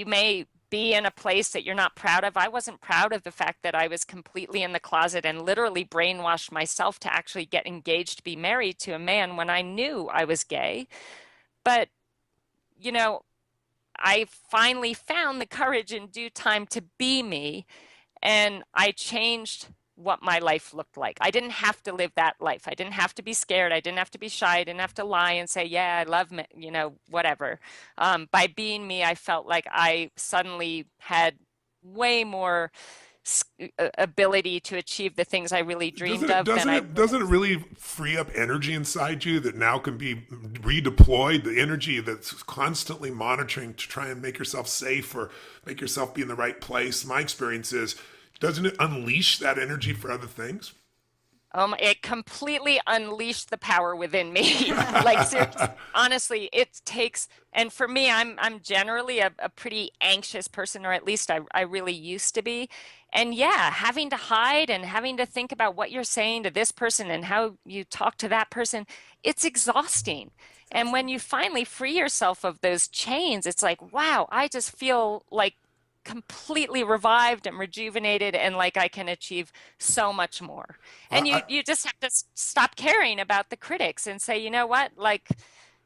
C: may be in a place that you're not proud of. I wasn't proud of the fact that I was completely in the closet and literally brainwashed myself to actually get engaged to be married to a man when I knew I was gay. But, I finally found the courage in due time to be me, and I changed what my life looked like. I didn't have to live that life. I didn't have to be scared. I didn't have to be shy. I didn't have to lie and say, yeah, I love me, whatever. By being me, I felt like I suddenly had way more ability to achieve the things I really dreamed of than I.
A: Doesn't it really free up energy inside you that now can be redeployed? The energy that's constantly monitoring to try and make yourself safe or make yourself be in the right place. My experience is, doesn't it unleash that energy for other things?
C: It completely unleashed the power within me. Like, seriously, honestly, it takes, and for me, I'm generally a pretty anxious person, or at least I really used to be. And yeah, having to hide and having to think about what you're saying to this person and how you talk to that person, it's exhausting. And when you finally free yourself of those chains, it's like, wow, I just feel like completely revived and rejuvenated, and like I can achieve so much more. And you just have to stop caring about the critics and say, you know what, like,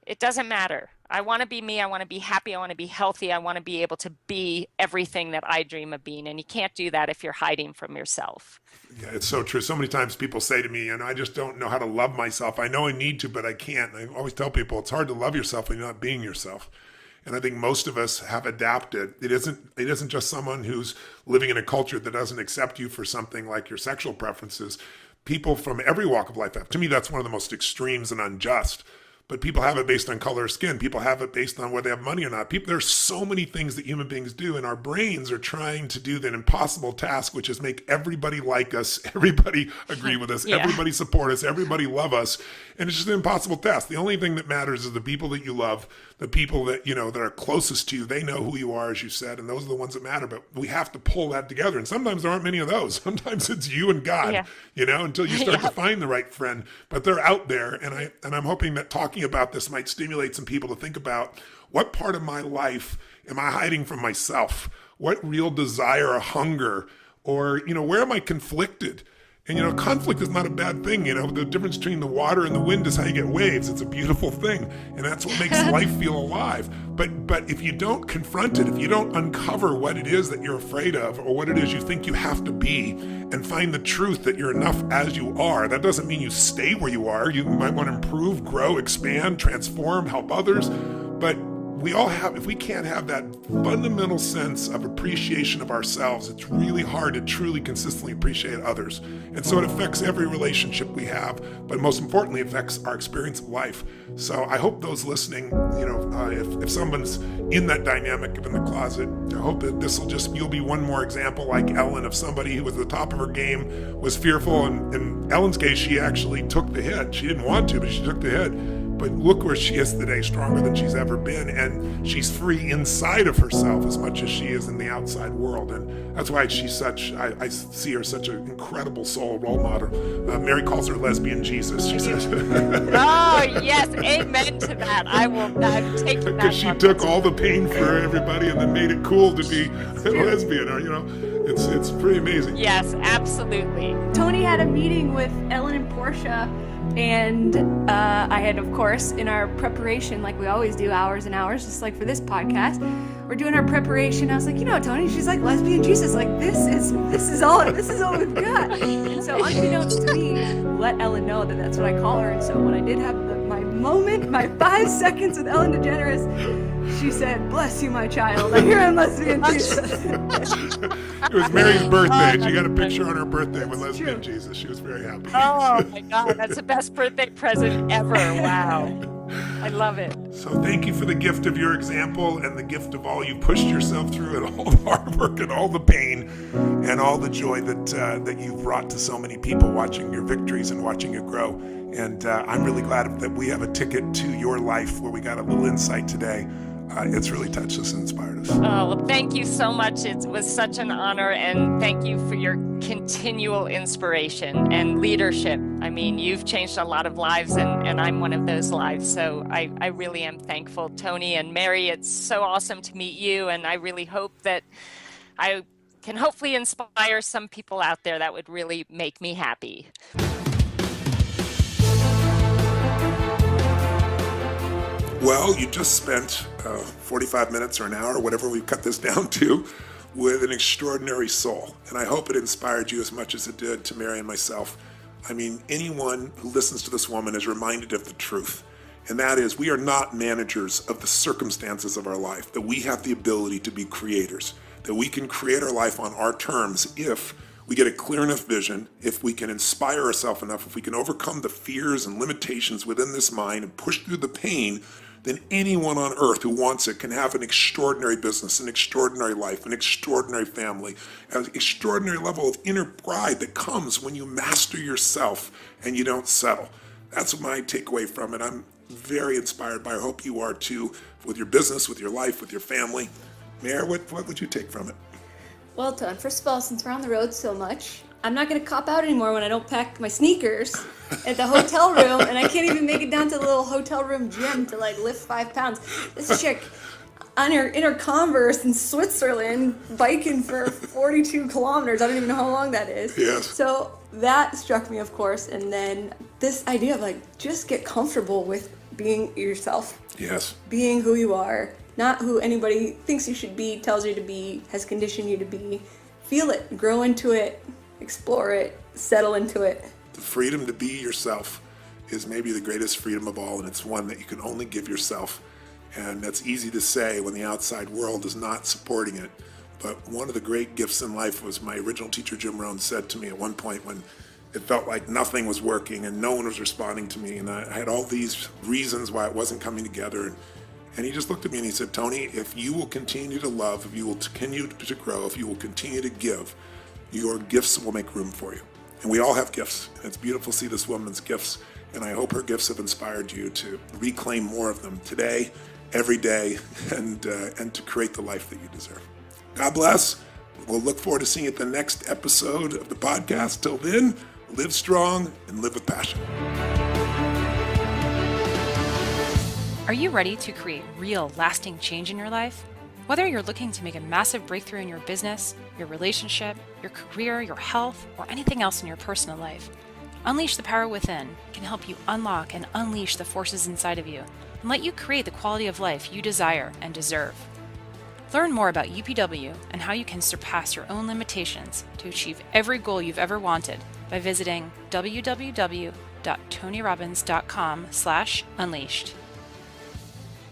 C: it doesn't matter. I want to be me. I want to be happy. I want to be healthy. I want to be able to be everything that I dream of being. And you can't do that if you're hiding from yourself.
A: Yeah, it's so true. So many times people say to me, I just don't know how to love myself. I know I need to, but I can't. I always tell people it's hard to love yourself when you're not being yourself. And I think most of us have adapted. It isn't just someone who's living in a culture that doesn't accept you for something like your sexual preferences. People from every walk of life have. To me, that's one of the most extremes and unjust. But people have it based on color of skin. People have it based on whether they have money or not. There's so many things that human beings do, and our brains are trying to do that impossible task, which is make everybody like us, everybody agree with us, everybody support us, everybody love us. And it's just an impossible task. The only thing that matters is the people that you love, the people that, that are closest to you. They know who you are, as you said, and those are the ones that matter. But we have to pull that together. And sometimes there aren't many of those. Sometimes it's you and God, until you start to find the right friend. But they're out there. And I'm hoping that talking about this might stimulate some people to think about, what part of my life am I hiding from myself? What real desire or hunger, or, where am I conflicted? And, conflict is not a bad thing. The difference between the water and the wind is how you get waves. It's a beautiful thing. And that's what makes life feel alive. But if you don't confront it, if you don't uncover what it is that you're afraid of, or what it is you think you have to be, and find the truth that you're enough as you are, that doesn't mean you stay where you are. You might want to improve, grow, expand, transform, help others. But we all have, if we can't have that fundamental sense of appreciation of ourselves, it's really hard to truly consistently appreciate others. And so it affects every relationship we have, but most importantly, it affects our experience of life. So I hope those listening, if someone's in that dynamic of in the closet, I hope that you'll be one more example like Ellen, of somebody who was at the top of her game, was fearful. And in Ellen's case, she actually took the hit. She didn't want to, but she took the hit. But look where she is today, stronger than she's ever been. And she's free inside of herself as much as she is in the outside world. And that's why she's I see her such an incredible soul role model. Mary calls her lesbian Jesus, she says.
C: Oh, yes. Amen to that. I've taken that.
A: Because she took all the pain for everybody and then made it cool to be a lesbian. Or, it's pretty amazing.
C: Yes, absolutely.
B: Tony had a meeting with Ellen and Portia And I had, of course, in our preparation, like we always do, hours and hours, just like for this podcast, we're doing our preparation. I was like, Tony, she's like lesbian Jesus, like this is all we've got. And so, unbeknownst to me, let Ellen know that that's what I call her. And so when I did have my moment, my 5 seconds with Ellen DeGeneres, she said, "Bless you, my child. I hear I'm lesbian Jesus."
A: It was Mary's birthday, and she got a picture on her birthday with lesbian Jesus. She was very happy.
C: Oh my God, that's the best birthday present ever. Wow. I love it.
A: So thank you for the gift of your example and the gift of all you pushed yourself through and all the hard work and all the pain and all the joy that you've brought to so many people watching your victories and watching you grow. And I'm really glad that we have a ticket to your life where we got a little insight today. It's really touched us and inspired us.
C: Oh, well, thank you so much. It was such an honor, and thank you for your continual inspiration and leadership. I mean, you've changed a lot of lives, and I'm one of those lives, so I really am thankful. Tony and Mary, it's so awesome to meet you, and I really hope that I can hopefully inspire some people out there. That would really make me happy.
A: Well, you just spent 45 minutes or an hour, whatever we cut this down to, with an extraordinary soul. And I hope it inspired you as much as it did to Mary and myself. I mean, anyone who listens to this woman is reminded of the truth. And that is, we are not managers of the circumstances of our life, that we have the ability to be creators, that we can create our life on our terms if we get a clear enough vision, if we can inspire ourselves enough, if we can overcome the fears and limitations within this mind and push through the pain, then anyone on earth who wants it can have an extraordinary business, an extraordinary life, an extraordinary family, an extraordinary level of inner pride that comes when you master yourself and you don't settle. That's my takeaway from it. I'm very inspired by it. I hope you are too, with your business, with your life, with your family. Mayor, what would you take from it?
B: Well, Ton, first of all, since we're on the road so much, I'm not going to cop out anymore when I don't pack my sneakers at the hotel room, and I can't even make it down to the little hotel room gym to like lift 5 pounds. This chick on her Converse in Switzerland biking for 42 kilometers. I don't even know how long that is.
A: Yes.
B: So that struck me, of course, and then this idea of like just get comfortable with being yourself.
A: Yes.
B: Being who you are, not who anybody thinks you should be, tells you to be, has conditioned you to be. Feel it, grow into it, explore it, settle into it.
A: The freedom to be yourself is maybe the greatest freedom of all, and it's one that you can only give yourself. And that's easy to say when the outside world is not supporting it. But one of the great gifts in life was my original teacher, Jim Rohn, said to me at one point when it felt like nothing was working and no one was responding to me, and I had all these reasons why it wasn't coming together. And he just looked at me and he said, "Tony, if you will continue to love, if you will continue to grow, if you will continue to give, your gifts will make room for you." And we all have gifts. And it's beautiful to see this woman's gifts. And I hope her gifts have inspired you to reclaim more of them today, every day, and to create the life that you deserve. God bless. We'll look forward to seeing you at the next episode of the podcast. Till then, live strong and live with passion.
D: Are you ready to create real, lasting change in your life? Whether you're looking to make a massive breakthrough in your business, your relationship, your career, your health, or anything else in your personal life, Unleash the Power Within can help you unlock and unleash the forces inside of you and let you create the quality of life you desire and deserve. Learn more about UPW and how you can surpass your own limitations to achieve every goal you've ever wanted by visiting www.tonyrobbins.com/unleashed.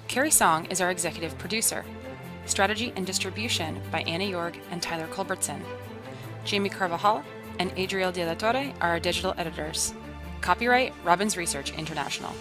D: Carrie Song is our executive producer. Strategy and distribution by Anna Yorg and Tyler Culbertson. Jamie Carvajal and Adriel De La Torre are our digital editors. Copyright Robbins Research International.